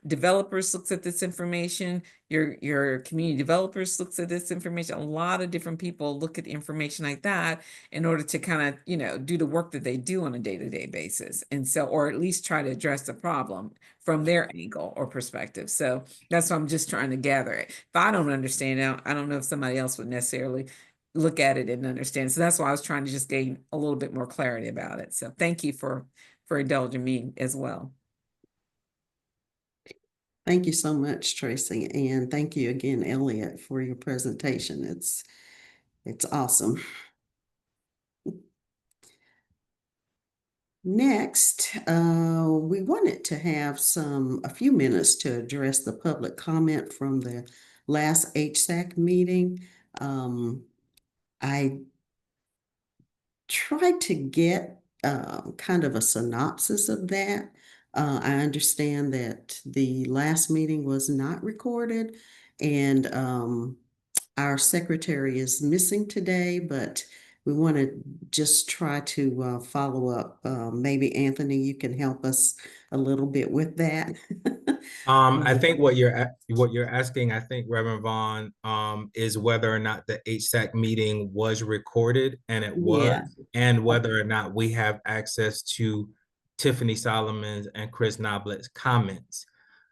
developers looks at this information, your community developers looks at this information. A lot of different people look at information like that in order to kind of, you know, do the work that they do on a day-to-day basis. And so, or at least try to address the problem from their angle or perspective. So that's what I'm just trying to gather it. If I don't understand it, I don't know if somebody else would necessarily look at it and understand. So that's why I was trying to just gain a little bit more clarity about it. So thank you for indulging me as well. Thank you so much, Tracy, and thank you again, Elliot, for your presentation. It's awesome. Next, we wanted to have a few minutes to address the public comment from the last HSAC meeting. I tried to get kind of a synopsis of that. I understand that the last meeting was not recorded, and our secretary is missing today, but we want to just try to follow up. Maybe Anthony, you can help us a little bit with that. I think what you're asking, I think, Reverend Vaughn, is whether or not the HSAC meeting was recorded, and it was, Yeah. and whether or not we have access to Tiffany Solomon's and Chris Noblet's comments.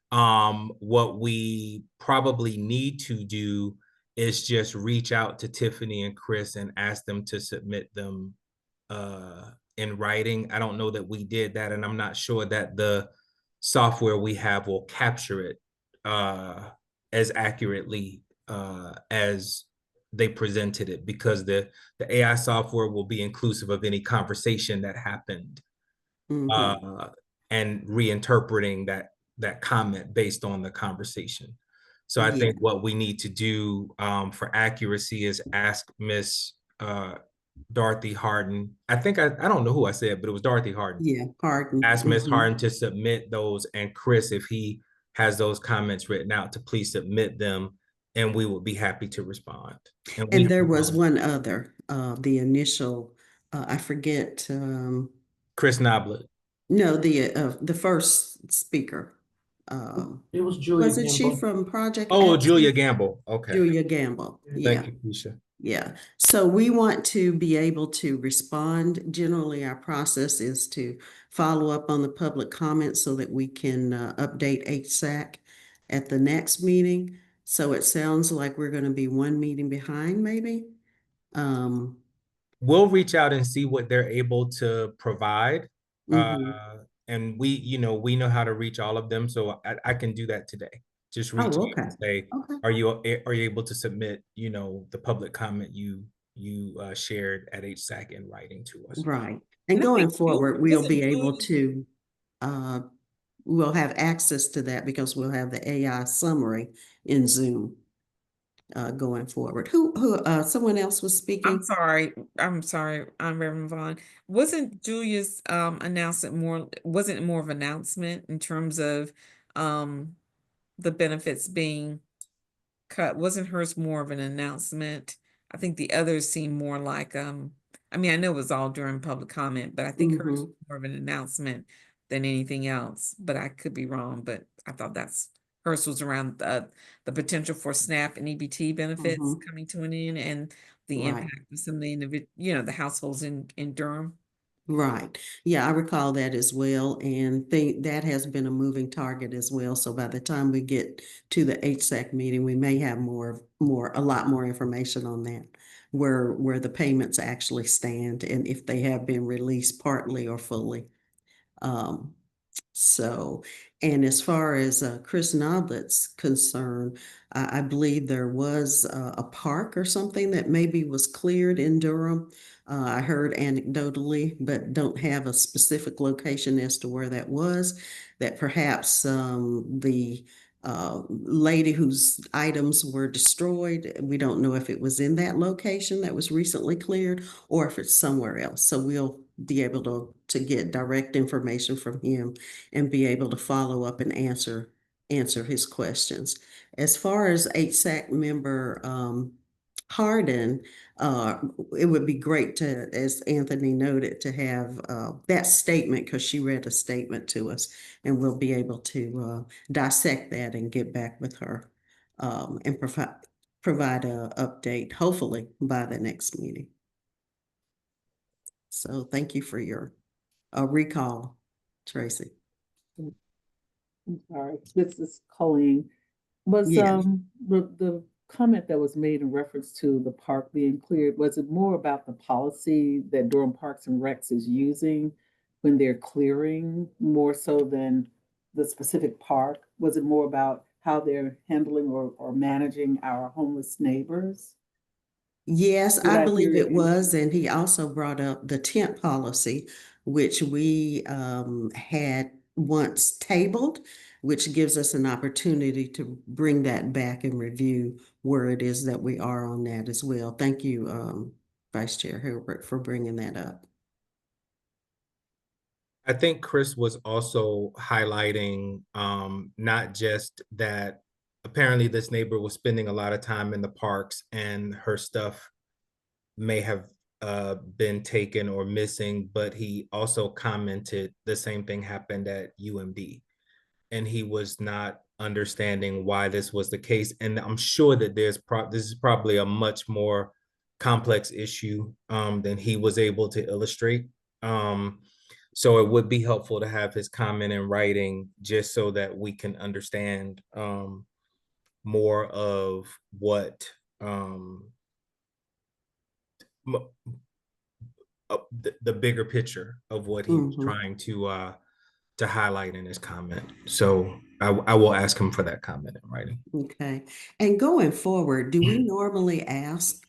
What we probably need to do is just reach out to Tiffany and Chris and ask them to submit them in writing. I don't know that we did that, and I'm not sure that the software we have will capture it as accurately as they presented it, because the AI software will be inclusive of any conversation that happened, and reinterpreting that comment based on the conversation. So I think what we need to do for accuracy is ask Miss Dorothy Harden. I think I don't know who I said, but it was Dorothy Harden. Yeah, Harden. Ask Miss Harden to submit those, and Chris, if he has those comments written out, to please submit them, and we would be happy to respond. And there was one other, the initial, I forget. Chris Noblet. No, the first speaker. It was Julia Wasn't she Gamble. from Project Oh, Access? Julia Gamble. Okay. Julia Gamble. Yeah. Thank you, Keisha. Yeah. So we want to be able to respond. Generally, our process is to follow up on the public comments so that we can update HSAC at the next meeting. So it sounds like we're going to be one meeting behind, maybe. We'll reach out and see what they're able to provide. And we know how to reach all of them. So I can do that today. Just reach out and say, are you able to submit, the public comment you shared at HSAC in writing to us? Right. And going forward, we'll be able to, we'll have access to that because we'll have the AI summary in Zoom going forward. Someone else was speaking? I'm sorry, I'm Reverend Vaughn. Wasn't Julia's announcement wasn't it more of an announcement in terms of the benefits being cut? Wasn't hers more of an announcement? I think the others seem more like I mean, I know it was all during public comment, but I think hers was more of an announcement than anything else, but I could be wrong, but I thought hers was around the potential for SNAP and EBT benefits Mhm. coming to an end and the Right. impact of some of the the households in Durham. Right. Yeah, I recall that as well, and think that has been a moving target as well. So by the time we get to the HSAC meeting, we may have a lot more information on that, where the payments actually stand and if they have been released partly or fully. Um, so, and as far as Chris Noblett's concerned, I believe there was a park or something that maybe was cleared in Durham. I heard anecdotally, but don't have a specific location as to where that was, that perhaps the lady whose items were destroyed, we don't know if it was in that location that was recently cleared or if it's somewhere else. So we'll be able to get direct information from him and be able to follow up and answer his questions. As far as HSAC member Hardin, it would be great to, as Anthony noted, to have that statement because she read a statement to us, and we'll be able to dissect that and get back with her and provide a update, hopefully by the next meeting. So thank you for your recall, Tracy. I'm sorry, this is Colleen. Was Yeah. the comment that was made in reference to the park being cleared, was it more about the policy that Durham Parks and Recs is using when they're clearing, more so than the specific park? Was it more about how they're handling or managing our homeless neighbors? Yes, Did I I hear believe it it? was, and he also brought up the tent policy, which we had once tabled, which gives us an opportunity to bring that back and review where it is that we are on that as well. Thank you, Vice Chair Hilbert, for bringing that up. I think Chris was also highlighting not just that apparently this neighbor was spending a lot of time in the parks and her stuff may have been taken or missing, but he also commented the same thing happened at UMD. And he was not understanding why this was the case. And I'm sure that this is probably a much more complex issue than he was able to illustrate. So it would be helpful to have his comment in writing just so that we can understand more of what the bigger picture of what he was trying to highlight in his comment. So I will ask him for that comment in writing. Okay. And going forward, do we normally ask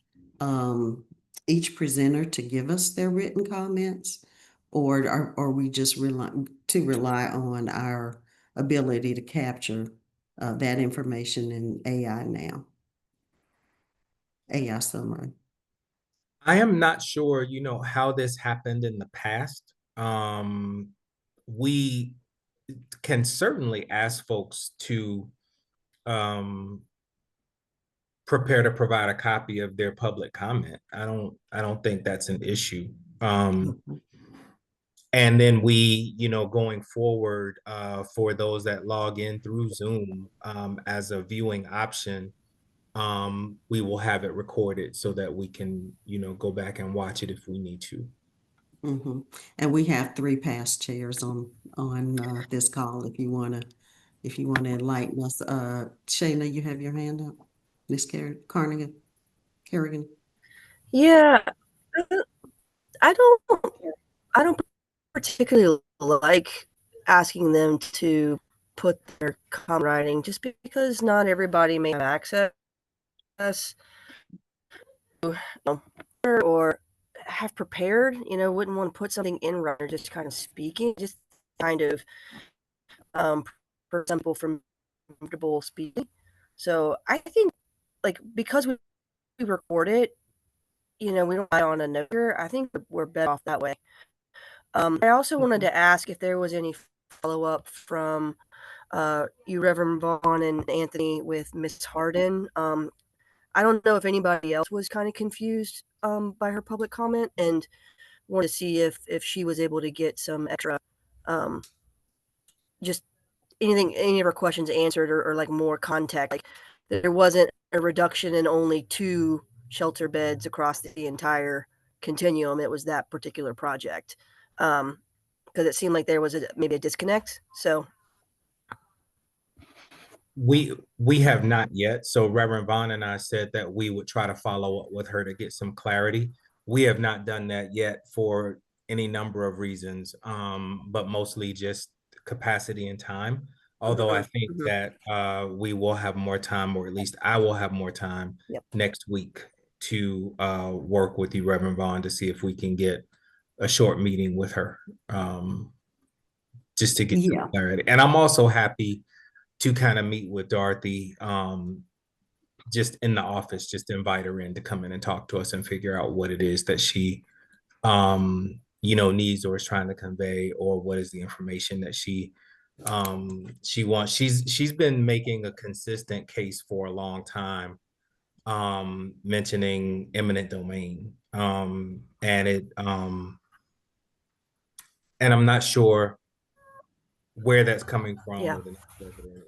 each presenter to give us their written comments? Or are we just rely on our ability to capture that information in AI now? AI summary. I am not sure, how this happened in the past. We can certainly ask folks to prepare to provide a copy of their public comment. I don't think that's an issue. And then we, going forward, for those that log in through Zoom as a viewing option, we will have it recorded so that we can, go back and watch it if we need to. And we have 3 past chairs on this call if you wanna enlighten us. Shayna, you have your hand up. Miss Carrigan. Yeah, I don't particularly like asking them to put their comment writing just because not everybody may have access to, or have prepared, wouldn't want to put something in writing, just kind of speaking, just kind of for some people from comfortable speaking. So I think because we record it, we don't rely on a noter. I think we're better off that way. I also wanted to ask if there was any follow-up from you, Reverend Vaughn and Anthony, with Miss Hardin. I don't know if anybody else was kind of confused by her public comment, and wanted to see if she was able to get some extra just any of our questions answered or like more context. Like there wasn't a reduction in only 2 shelter beds across the entire continuum. It was that particular project. Because it seemed like there was maybe a disconnect. So we have not yet. So Reverend Vaughn and I said that we would try to follow up with her to get some clarity. We have not done that yet for any number of reasons, but mostly just capacity and time. Although I think that we will have more time, or at least I will have more time next week to work with you, Reverend Vaughn, to see if we can get a short meeting with her, just to get some clarity. And I'm also happy to kind of meet with Dorothy, just in the office, just to invite her in to come in and talk to us and figure out what it is that she, needs or is trying to convey, or what is the information that she wants. She's been making a consistent case for a long time, mentioning eminent domain, and I'm not sure where that's coming from. Yeah. Or the next president.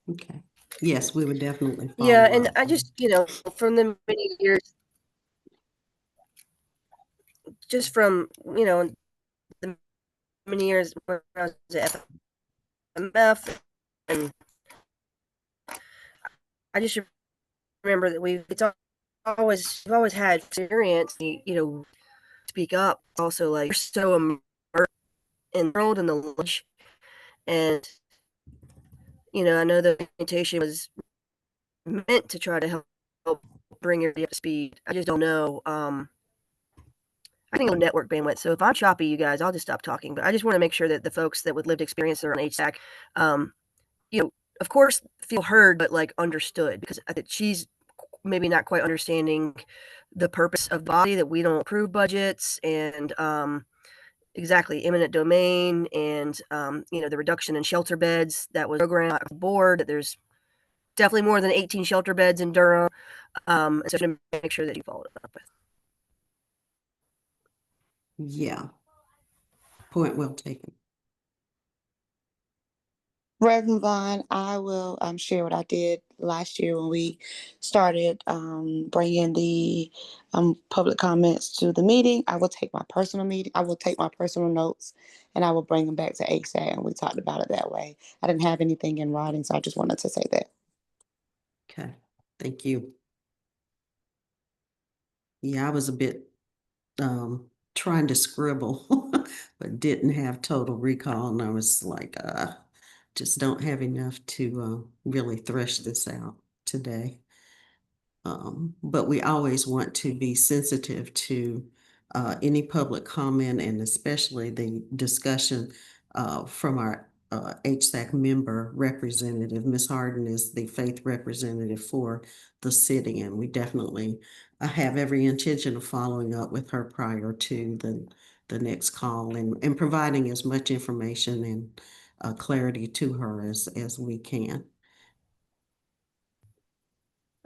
Okay. Yes, we would definitely follow yeah, and up. I just, from the many years, just from, the many years when I was at FMF, and I just remember that we've always had experience, speak up. Also, like, you're so immersed in the world and the knowledge, and I know the presentation was meant to try to help bring everybody up to speed. I just don't know. I think on network bandwidth. So if I'm choppy, you guys, I'll just stop talking. But I just want to make sure that the folks that with lived experience that are on HSAC, of course, feel heard, but like understood, because I think she's maybe not quite understanding the purpose of body, that we don't approve budgets, and exactly eminent domain, and the reduction in shelter beds that was programmed on the board. That there's definitely more than 18 shelter beds in Durham. So to make sure that you follow it up with. Yeah. Point well taken. Reverend Vaughn, I will share what I did last year when we started bringing the public comments to the meeting. I will take my personal notes, and I will bring them back to HSAC, and we talked about it that way. I didn't have anything in writing, so I just wanted to say that. Okay, thank you. Yeah, I was a bit trying to scribble, but didn't have total recall, and I was like, just don't have enough to really thresh this out today. But we always want to be sensitive to any public comment, and especially the discussion from our HSAC member representative. Ms. Harden is the faith representative for the city, and we definitely have every intention of following up with her prior to the next call, and providing as much information and clarity to her as we can.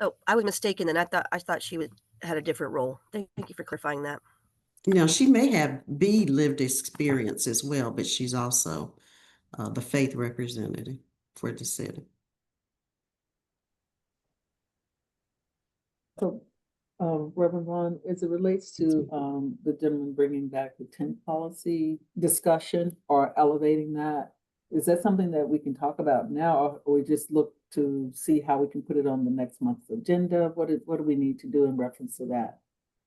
Oh, I was mistaken, and I thought she had a different role. Thank you for clarifying that. Now, she may have lived experience as well, but she's also the faith representative for the city. So, Reverend Vaughn, as it relates to the gentleman bringing back the tent policy discussion or elevating that, is that something that we can talk about now, or we just look to see how we can put it on the next month's agenda? What do we need to do in reference to that?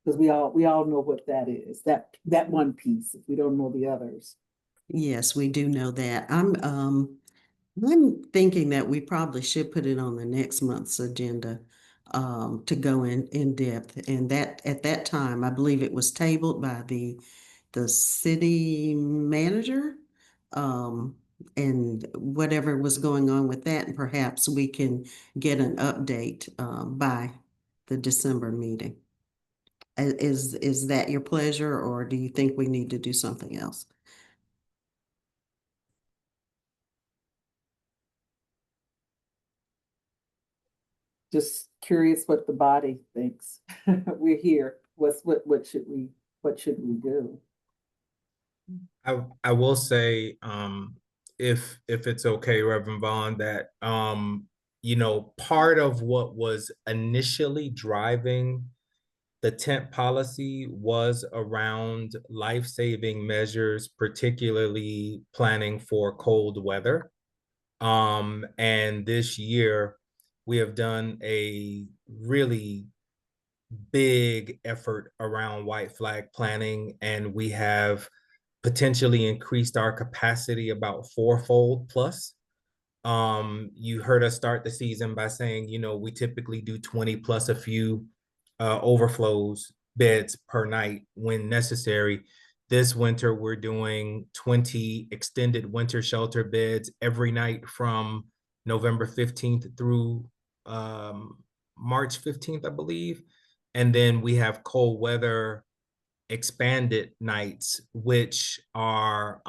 Because we all know what that is, that one piece, if we don't know the others. Yes, we do know that. I'm thinking that we probably should put it on the next month's agenda to go in depth. And that at that time, I believe it was tabled by the city manager. And whatever was going on with that, and perhaps we can get an update by the December meeting. Is that your pleasure, or do you think we need to do something else? Just curious what the body thinks. We're here. What should we do? I will say, if it's okay, Reverend Vaughn, that part of what was initially driving the tent policy was around life-saving measures, particularly planning for cold weather. And this year we have done a really big effort around white flag planning, and we have potentially increased our capacity about fourfold plus. You heard us start the season by saying, we typically do 20 plus a few overflows beds per night when necessary. This winter, we're doing 20 extended winter shelter beds every night from November 15th through March 15th, I believe. And then we have cold weather expanded nights, which are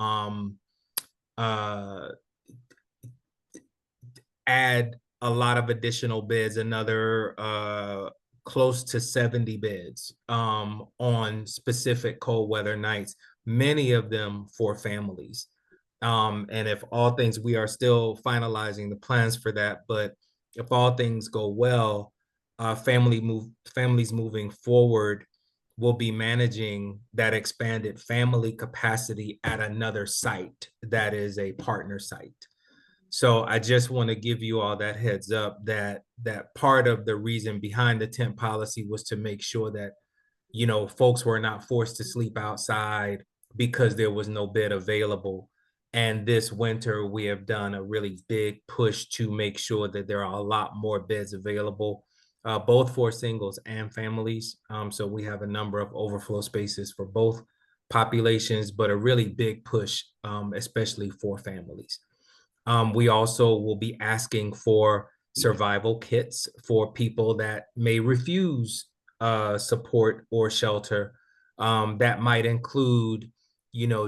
add a lot of additional beds, another close to 70 beds on specific cold weather nights, many of them for families. And if all things, we are still finalizing the plans for that, but if all things go well, families moving forward will be managing that expanded family capacity at another site that is a partner site. So I just want to give you all that heads up that part of the reason behind the tent policy was to make sure that, folks were not forced to sleep outside because there was no bed available. And this winter, we have done a really big push to make sure that there are a lot more beds available, both for singles and families. So we have a number of overflow spaces for both populations, but a really big push, especially for families. We also will be asking for survival kits for people that may refuse support or shelter. That might include,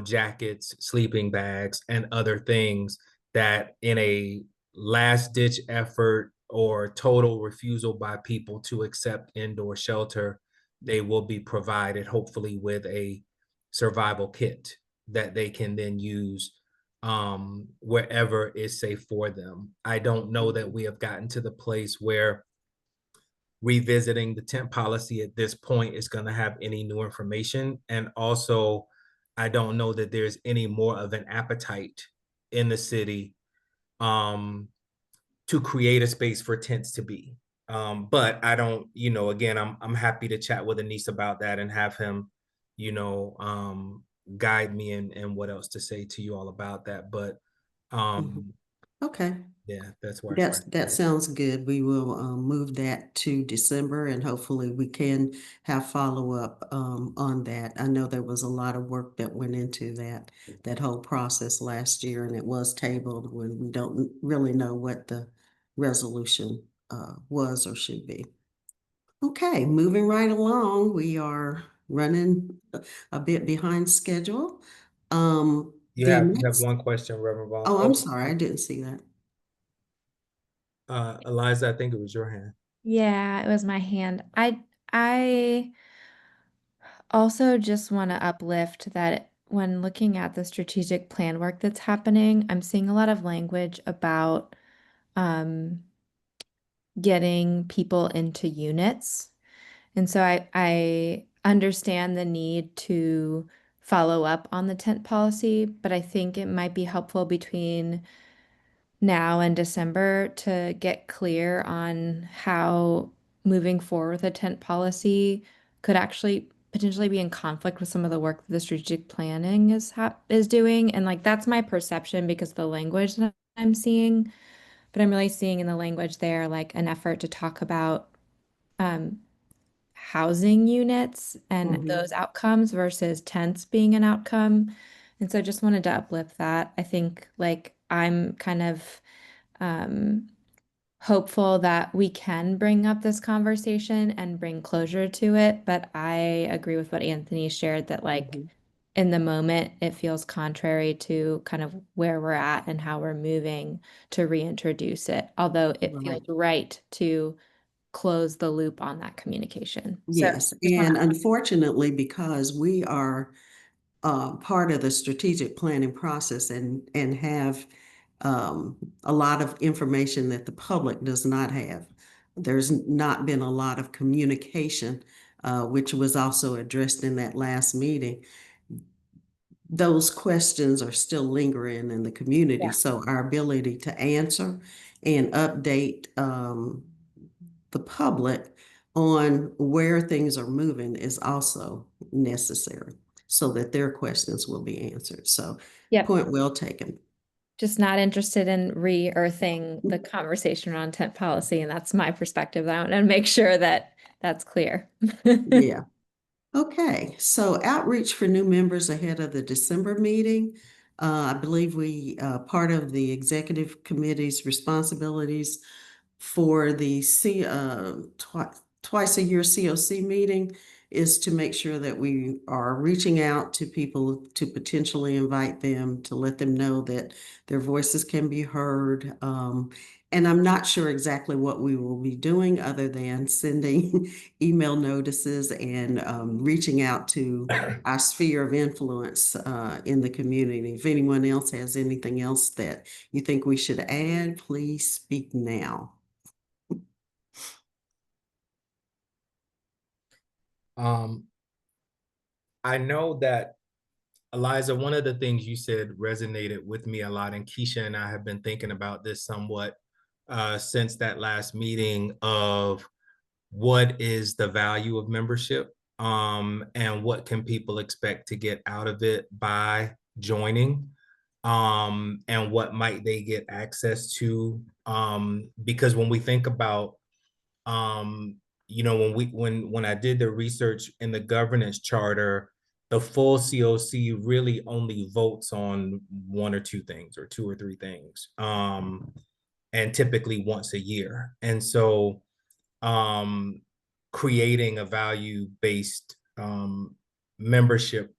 jackets, sleeping bags, and other things that in a last ditch effort or total refusal by people to accept indoor shelter, they will be provided hopefully with a survival kit that they can then use wherever is safe for them. I don't know that we have gotten to the place where revisiting the tent policy at this point is going to have any new information. And also, I don't know that there's any more of an appetite in the city to create a space for tents to be. But I don't, again, I'm happy to chat with Anise about that and have him, guide me and what else to say to you all about that. But Okay. yeah, that's where That sounds good. We will move that to December, and hopefully we can have follow-up on that. I know there was a lot of work that went into that whole process last year, and it was tabled when we don't really know what the resolution was or should be. Okay, moving right along, we are running a bit behind schedule. you The have next, one question, Reverend Vaughn. oh, I'm sorry, I didn't see that. Eliza, I think it was your hand. Yeah, it was my hand. I also just want to uplift that when looking at the strategic plan work that's happening, I'm seeing a lot of language about getting people into units. And so I understand the need to follow up on the tent policy, but I think it might be helpful between now and December to get clear on how moving forward with a tent policy could actually potentially be in conflict with some of the work that the strategic planning is doing. And like that's my perception because of the language that I'm seeing. But I'm really seeing in the language there like an effort to talk about housing units and those outcomes versus tents being an outcome. And so just wanted to uplift that. I think like I'm kind of hopeful that we can bring up this conversation and bring closure to it. But I agree with what Anthony shared that like in the moment, it feels contrary to kind of where we're at and how we're moving to reintroduce it. Although it feels right to close the loop on that communication. Yes, and unfortunately, because we are part of the strategic planning process and have a lot of information that the public does not have. There's not been a lot of communication, which was also addressed in that last meeting. Those questions are still lingering in the community. Yeah. So our ability to answer and update the public on where things are moving is also necessary so that their questions will be answered. So Yep. point well taken. Just not interested in re-earthing the conversation around tent policy, and that's my perspective. I want to make sure that that's clear. Yeah. Okay, so outreach for new members ahead of the December meeting. I believe part of the executive committee's responsibilities for the twice a year COC meeting is to make sure that we are reaching out to people to potentially invite them, to let them know that their voices can be heard. And I'm not sure exactly what we will be doing other than sending email notices and reaching out to our sphere of influence in the community. If anyone else has anything else that you think we should add, please speak now. I know that, Eliza, one of the things you said resonated with me a lot, and Keisha and I have been thinking about this somewhat since that last meeting of what is the value of membership, and what can people expect to get out of it by joining, and what might they get access to, because when we think about when I did the research in the governance charter, the full COC really only votes on one or two things or two or three things, and typically once a year. And so creating a value-based membership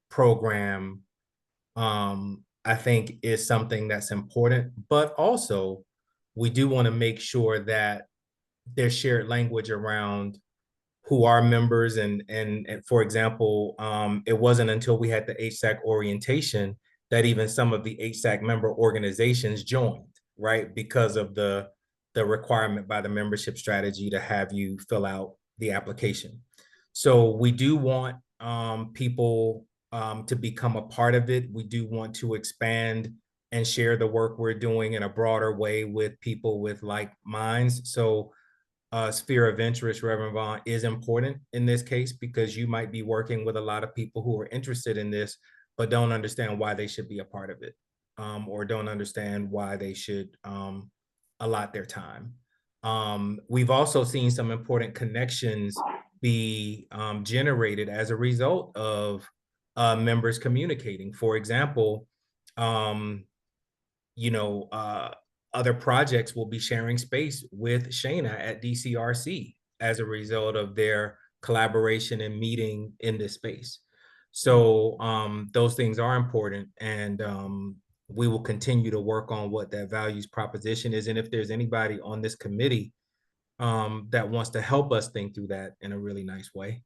program, I think is something that's important, but also we do want to make sure that there's shared language around who are members, and for example, it wasn't until we had the HSAC orientation that even some of the HSAC member organizations joined, right? Because of the requirement by the membership strategy to have you fill out the application. So we do want people to become a part of it. We do want to expand and share the work we're doing in a broader way with people with like minds. So sphere of interest, Reverend Vaughn, is important in this case because you might be working with a lot of people who are interested in this, but don't understand why they should be a part of it, or don't understand why they should allot their time. We've also seen some important connections be generated as a result of members communicating. For example, other projects will be sharing space with Shayna at DCRC as a result of their collaboration and meeting in this space. So those things are important, and we will continue to work on what that values proposition is. And if there's anybody on this committee that wants to help us think through that in a really nice way,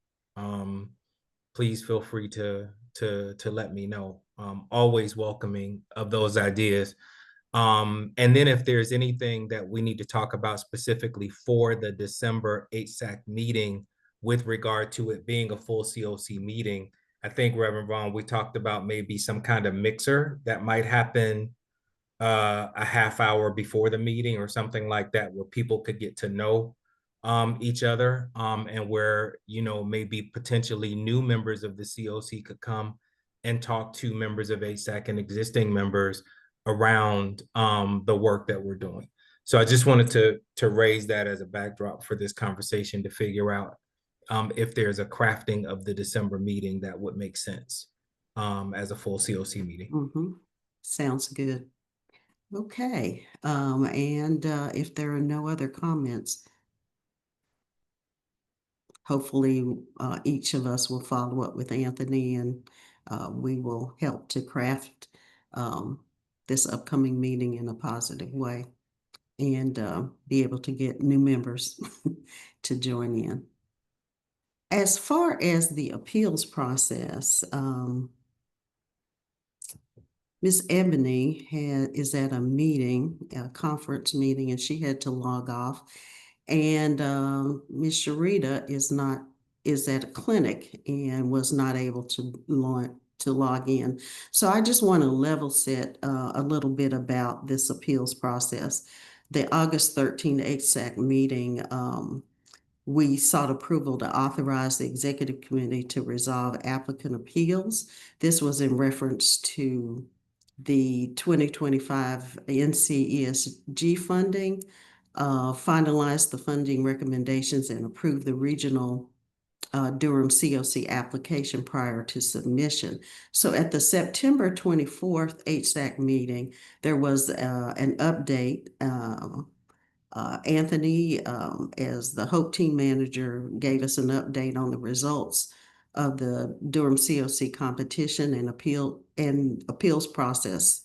please feel free to let me know. Always welcoming of those ideas. And then if there's anything that we need to talk about specifically for the December HSAC meeting with regard to it being a full COC meeting, I think, Reverend Vaughn, we talked about maybe some kind of mixer that might happen a half hour before the meeting or something like that, where people could get to know each other, and where, maybe potentially new members of the COC could come and talk to members of HSAC and existing members around the work that we're doing. So I just wanted to raise that as a backdrop for this conversation to figure out if there's a crafting of the December meeting that would make sense as a full COC meeting. Mm-hmm. Sounds good. Okay, and if there are no other comments, hopefully each of us will follow up with Anthony, and we will help to craft this upcoming meeting in a positive way and be able to get new members to join in. As far as the appeals process, Miss Ebony is at a meeting, a conference meeting, and she had to log off. And Miss Sharita is at a clinic and was not able to log in. So I just want to level set a little bit about this appeals process. The August 13th HSAC meeting, we sought approval to authorize the executive committee to resolve applicant appeals. This was in reference to the 2025 NCESG funding, finalize the funding recommendations and approve the regional Durham COC application prior to submission. So at the September 24th HSAC meeting, there was an update. Anthony, as the Hope Team Manager, gave us an update on the results of the Durham COC competition and appeals process.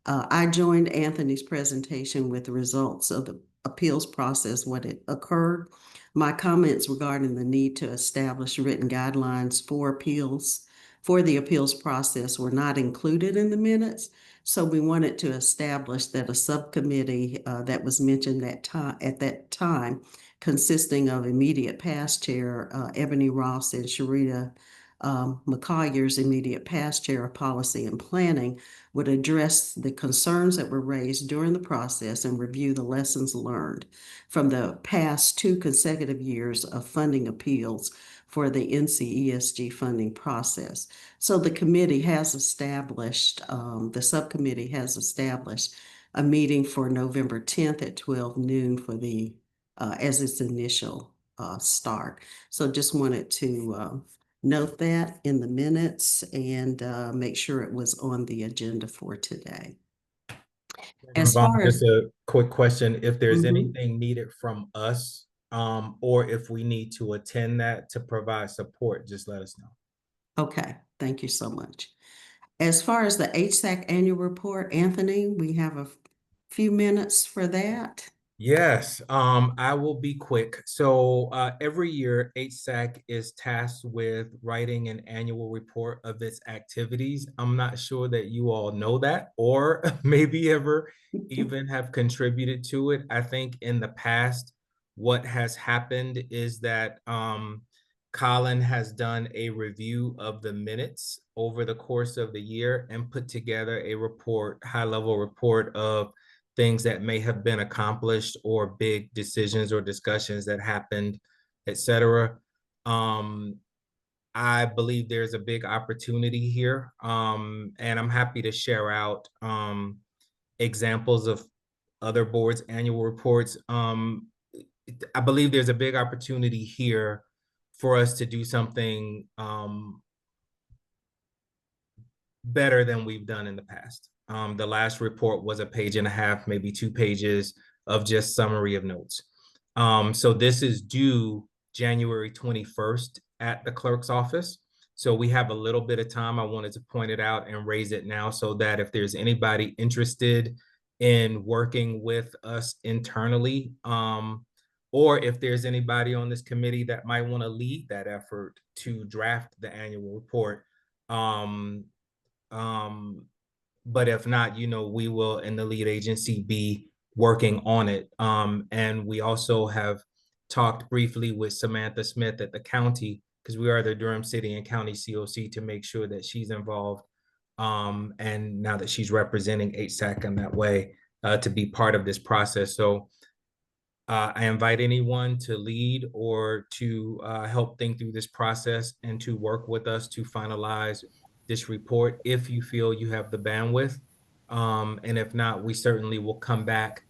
I joined Anthony's presentation with the results of the appeals process, what it occurred. My comments regarding the need to establish written guidelines for the appeals process were not included in the minutes. So we wanted to establish that a subcommittee that was mentioned at that time, consisting of immediate past chair Ebony Ross and Sharita McCollier's immediate past chair of policy and planning, would address the concerns that were raised during the process and review the lessons learned from the past 2 consecutive years of funding appeals for the NCESG funding process. So the committee has established, the subcommittee has established a meeting for November 10th at 12 noon for the, as its initial start. So just wanted to note that in the minutes and make sure it was on the agenda for today. As far as just a quick question, if there's Mhm. anything needed from us, or if we need to attend that to provide support, just let us know. Okay, thank you so much. As far as the HSAC annual report, Anthony, we have a few minutes for that. Yes, I will be quick. So every year, HSAC is tasked with writing an annual report of its activities. I'm not sure that you all know that or maybe ever even have contributed to it. I think in the past, what has happened is that Colin has done a review of the minutes over the course of the year and put together a report, high-level report of things that may have been accomplished or big decisions or discussions that happened, etc. I believe there's a big opportunity here, and I'm happy to share out examples of other boards' annual reports. I believe there's a big opportunity here for us to do something better than we've done in the past. The last report was a page and a half, maybe 2 pages of just summary of notes. So this is due January 21st at the clerk's office. So we have a little bit of time. I wanted to point it out and raise it now so that if there's anybody interested in working with us internally, or if there's anybody on this committee that might want to lead that effort to draft the annual report, but if not, we will in the lead agency be working on it. And we also have talked briefly with Samantha Smith at the county, because we are the Durham City and County COC, to make sure that she's involved. And now that she's representing HSAC in that way, to be part of this process. So I invite anyone to lead or to help think through this process and to work with us to finalize this report if you feel you have the bandwidth. And if not, we certainly will come back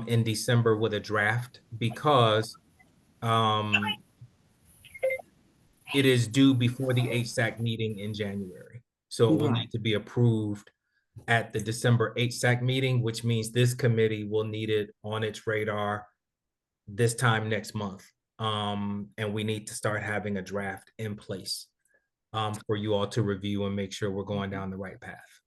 in December with a draft, because it is due before the HSAC meeting in January. So it will Right. need to be approved at the December HSAC meeting, which means this committee will need it on its radar this time next month. And we need to start having a draft in place for you all to review and make sure we're going down the right path.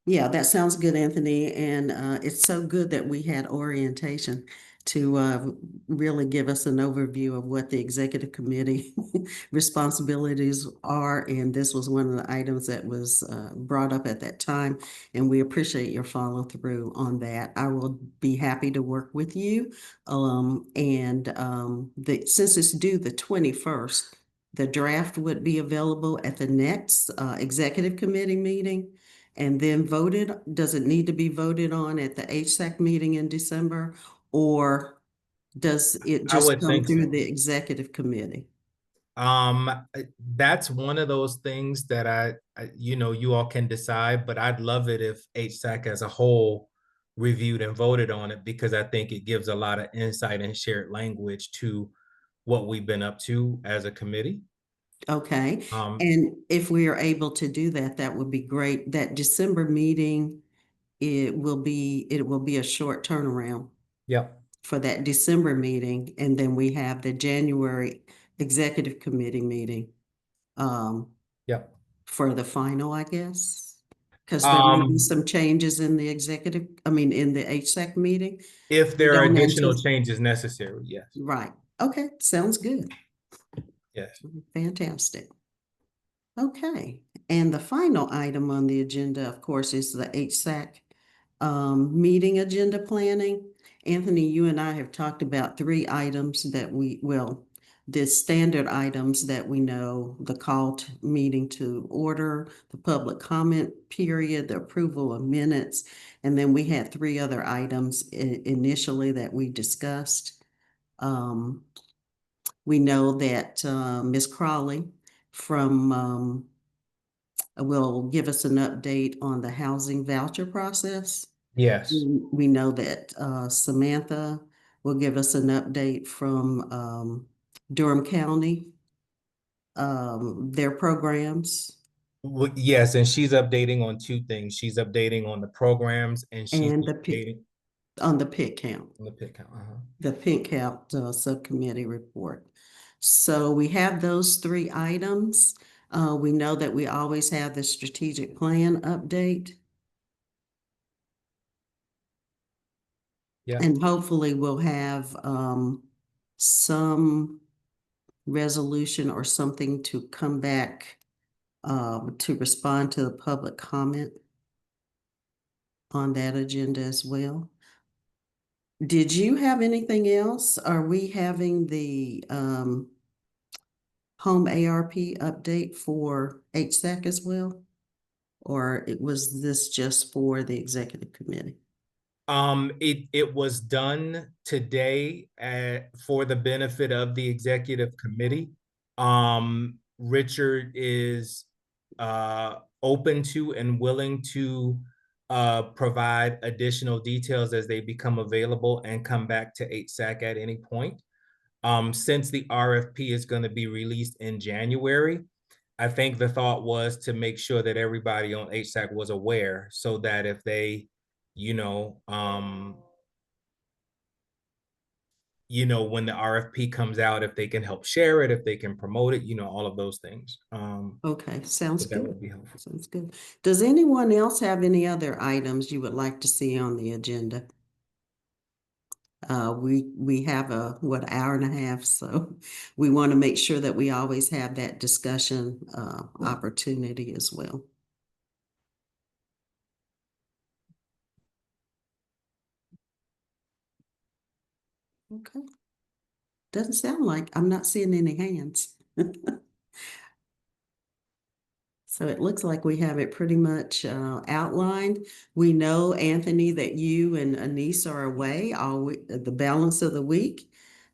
Yeah, that sounds good, Anthony. And it's so good that we had orientation to really give us an overview of what the executive committee responsibilities are. And this was one of the items that was brought up at that time. And we appreciate your follow through on that. I will be happy to work with you. Since it's due the 21st, the draft would be available at the next executive committee meeting and then voted. Does it need to be voted on at the HSAC meeting in December, or does it I just would come think through so. the executive committee? That's one of those things that you all can decide, but I'd love it if HSAC as a whole reviewed and voted on it, because I think it gives a lot of insight and shared language to what we've been up to as a committee. Okay, Um, and if we are able to do that, that would be great. That December meeting, it will be a short turnaround yeah, for that December meeting, and then we have the January executive committee meeting yeah. for the final, I guess. Because there may be some changes in the in the HSAC meeting. If We there are don't additional anticipate. changes necessary, yes, Right. Okay, sounds good. yes. Fantastic. Okay, and the final item on the agenda, of course, is the HSAC meeting agenda planning. Anthony, you and I have talked about three items that the standard items that we know: the call to meeting to order, the public comment period, the approval of minutes, and then we had three other items initially that we discussed. We know that Ms. Crawley will give us an update on the housing voucher process. Yes. We know that Samantha will give us an update from Durham County, their programs, Yes, and she's updating on two things. She's updating on the programs, and she's and updating on the PIT count. on the pit count. The pink count subcommittee report. So we have those three items. We know that we always have the strategic plan update. Yeah. And hopefully we'll have some resolution or something to come back to respond to the public comment on that agenda as well. Did you have anything else? Are we having the home ARP update for HSAC as well? Or was this just for the executive committee? It was done today for the benefit of the executive committee. Richard is open to and willing to provide additional details as they become available and come back to HSAC at any point. Since the RFP is going to be released in January, I think the thought was to make sure that everybody on HSAC was aware, so that if they, when the RFP comes out, if they can help share it, if they can promote it, all of those things. Okay, sounds That good. would be helpful. Sounds good. Does anyone else have any other items you would like to see on the agenda? We have hour and a half, so we want to make sure that we always have that discussion opportunity as well. Okay. Doesn't sound like, I'm not seeing any hands. So it looks like we have it pretty much outlined. We know, Anthony, that you and Anise are away the balance of the week.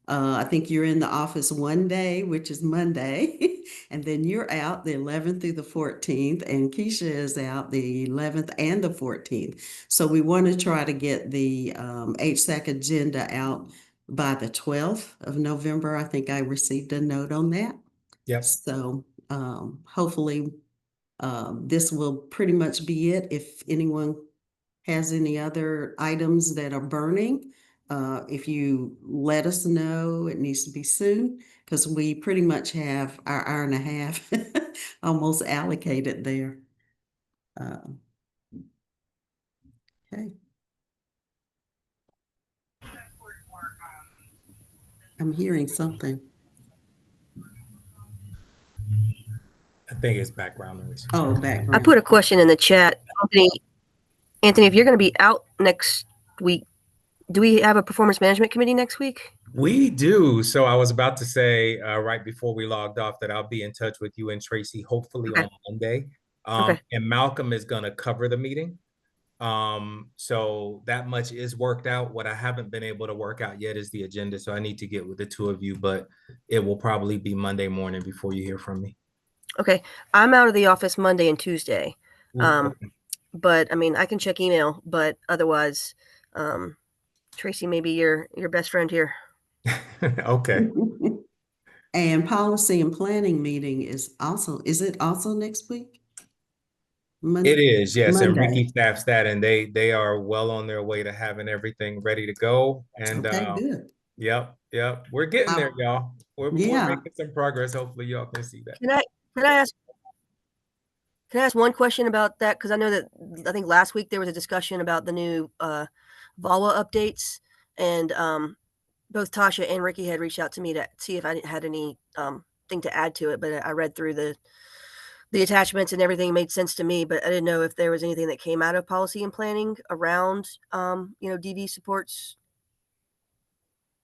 I think you're in the office one day, which is Monday, and then you're out the 11th through the 14th, and Keisha is out the 11th and the 14th. So we want to try to get the HSAC agenda out by the 12th of November. I think I received a note on that. Yep. So hopefully this will pretty much be it. If anyone has any other items that are burning, if you let us know, it needs to be soon, because we pretty much have our hour and a half almost allocated there. Okay. I'm hearing something. I think it's background noise. Oh, I background. put a question in the chat. Anthony, if you're going to be out next week, do we have a performance management committee next week? We do. So I was about to say right before we logged off that I'll be in touch with you and Tracy, hopefully Okay. on Monday. Okay. And Malcolm is going to cover the meeting. So that much is worked out. What I haven't been able to work out yet is the agenda. So I need to get with the two of you, but it will probably be Monday morning before you hear from me. Okay. I'm out of the office Monday and Tuesday. Ooh, But I mean, I can check email, but otherwise, Tracy may be your best friend here. okay. And policy and planning meeting is it also next week? It is, yes. And Monday. Ricky staffs that, and they are well on their way to having everything ready to go. And Okay, good. yep. We're getting there, y'all. We're Yeah. making some progress. Hopefully y'all can see that. Can I ask one question about that? Because I know that I think last week there was a discussion about the new VAWA updates, and both Tasha and Ricky had reached out to me to see if I had any thing to add to it. But I read through the attachments and everything made sense to me. But I didn't know if there was anything that came out of policy and planning around DV supports.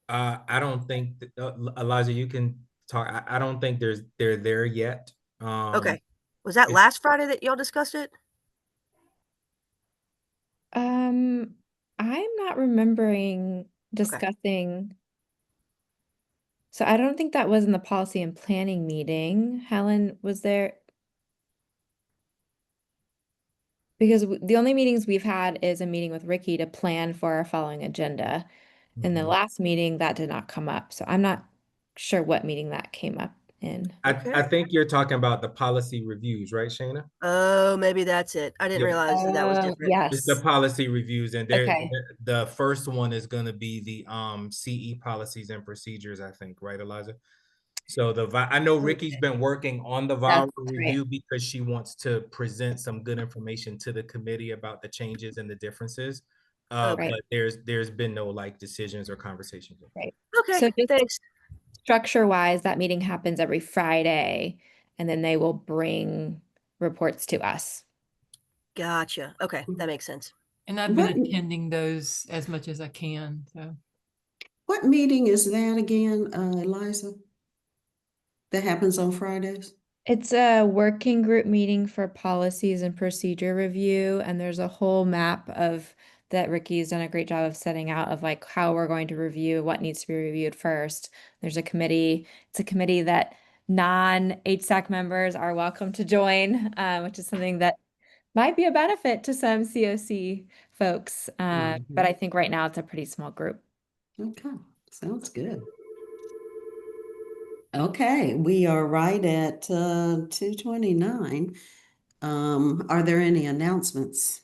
I don't think Elijah, you can talk. I don't think they're there yet. Okay, was that last Friday that y'all discussed it? I'm not remembering discussing. So I don't think that was in the policy and planning meeting. Helen, was there? Because the only meetings we've had is a meeting with Ricky to plan for our following agenda. In the last meeting, that did not come up. So I'm not sure what meeting that came up in. I think you're talking about the policy reviews, right, Shayna? Oh, maybe that's it. I didn't Yep. realize that was different. It's the Yes. policy reviews, and Okay. the first one is going to be the CE policies and procedures, I think, right, Eliza? So I know Ricky's been working on the VAWA That's review because she wants to present some good information to the committee about the changes and the differences. Right. But there's been no like decisions or conversations. Right. Okay, So just thanks. structure-wise, that meeting happens every Friday, and then they will bring reports to us. Gotcha. Okay, that makes sense. And I've been attending those as much as I can, so. What meeting is that again, Eliza? That happens on Fridays? It's a working group meeting for policies and procedure review, and there's a whole map of that Ricky's done a great job of setting out of like how we're going to review what needs to be reviewed first. There's a committee. It's a committee that non-HSAC members are welcome to join, which is something that might be a benefit to some COC folks. But I think right now it's a pretty small group. Okay, sounds good. Okay, we are right at 2:29. Are there any announcements?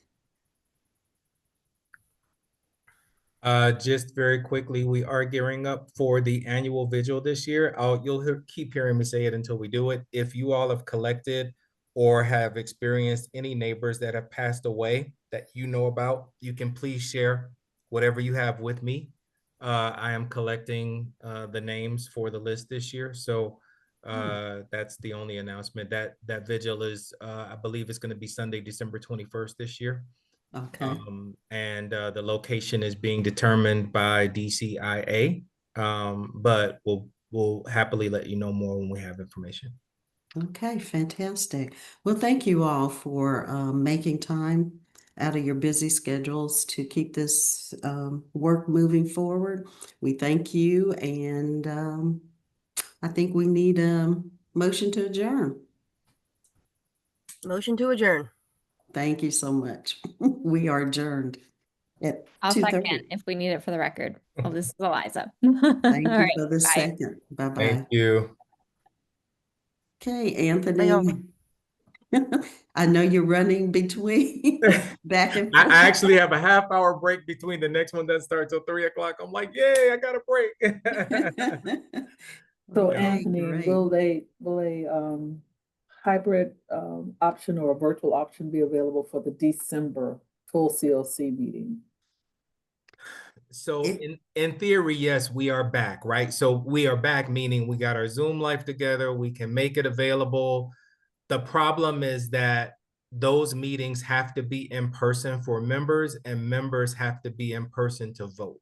Just very quickly, we are gearing up for the annual vigil this year. You'll keep hearing me say it until we do it. If you all have collected or have experienced any neighbors that have passed away that you know about, you can please share whatever you have with me. I am collecting the names for the list this year. So that's the only announcement. That vigil is, I believe it's going to be Sunday, December 21st this year. Okay. And the location is being determined by DCIA, but we'll happily let you know more when we have information. Okay, fantastic. Well, thank you all for making time out of your busy schedules to keep this work moving forward. We thank you, and I think we need a motion to adjourn. Motion to adjourn. Thank you so much. We are adjourned at I'll second 2:30. if we need it for the record. Well, this is Eliza. Thank All you right, for the bye. second. Bye-bye. Thank you. Okay, Bye, Anthony. y'all. I know you're running between back and I forth. actually have a half-hour break between the next one that starts till 3 o'clock. I'm like, yay, I got a break. So Okay, Anthony, great. will a hybrid option or a virtual option be available for the December full CLC meeting? So It- in theory, yes, we are back, right? So we are back, meaning we got our Zoom life together, we can make it available. The problem is that those meetings have to be in person for members, and members have to be in person to vote.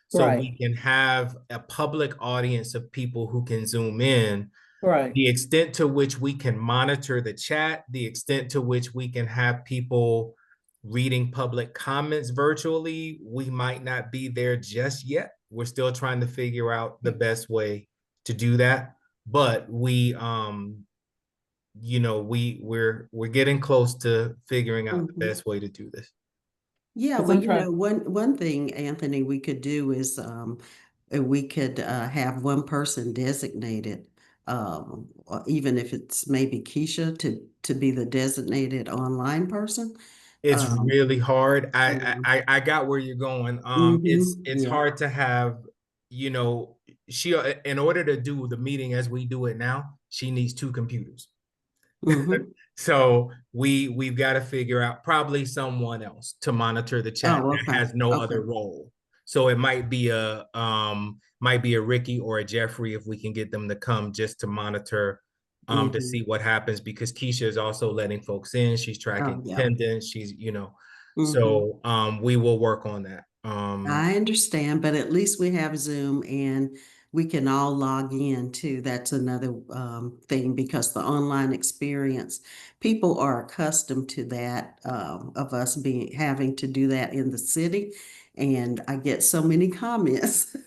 So Right. we can have a public audience of people who can Zoom in. Right. The extent to which we can monitor the chat, the extent to which we can have people reading public comments virtually, we might not be there just yet. We're still trying to figure out the best way to do that. But we're getting close to figuring out the Mhm. best way to do this. Yeah, 'Cause well, I'm trying- one thing, Anthony, we could do is we could have one person designated, or even if it's maybe Keisha to be the designated online person. It's really hard. Yeah. I got where you're going. It's Yeah. hard to have, you know, she in order to do the meeting as we do it now, she needs 2 computers. Mhm. So we've got to figure out probably someone else to monitor the chat Oh, that okay. has no Okay. other role. So it might be a Ricky or a Jeffrey if we can get them to come just to monitor to see what happens, because Keisha is also letting folks in. She's tracking Oh, yeah. attendance. She's, Mhm. so we will work on that. I understand, but at least we have Zoom and we can all log in too. That's another thing, because the online experience, people are accustomed to that, of us having to do that in the city. And I get so many comments.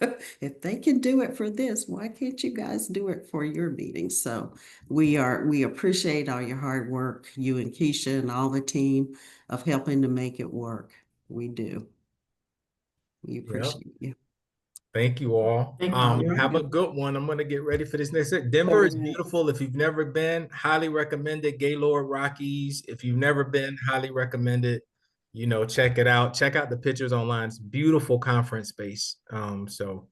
If they can do it for this, why can't you guys do it for your meetings? So we appreciate all your hard work, you and Keisha and all the team, of helping to make it work. We do. We Yep. appreciate you. Thank you all. Thank you. Have a good one. I'm gonna get ready for this next. Denver is 30 minutes. beautiful. If you've never been, highly recommend it. Gaylord Rockies. If you've never been, highly recommend it. Check it out. Check out the pictures online. It's beautiful conference space. So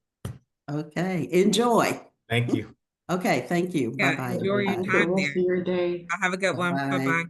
Okay, enjoy. thank you. Okay, thank you. Yeah, Bye-bye. enjoy your everybody. time there. Your day. Have a good one. Bye-bye. Bye-bye.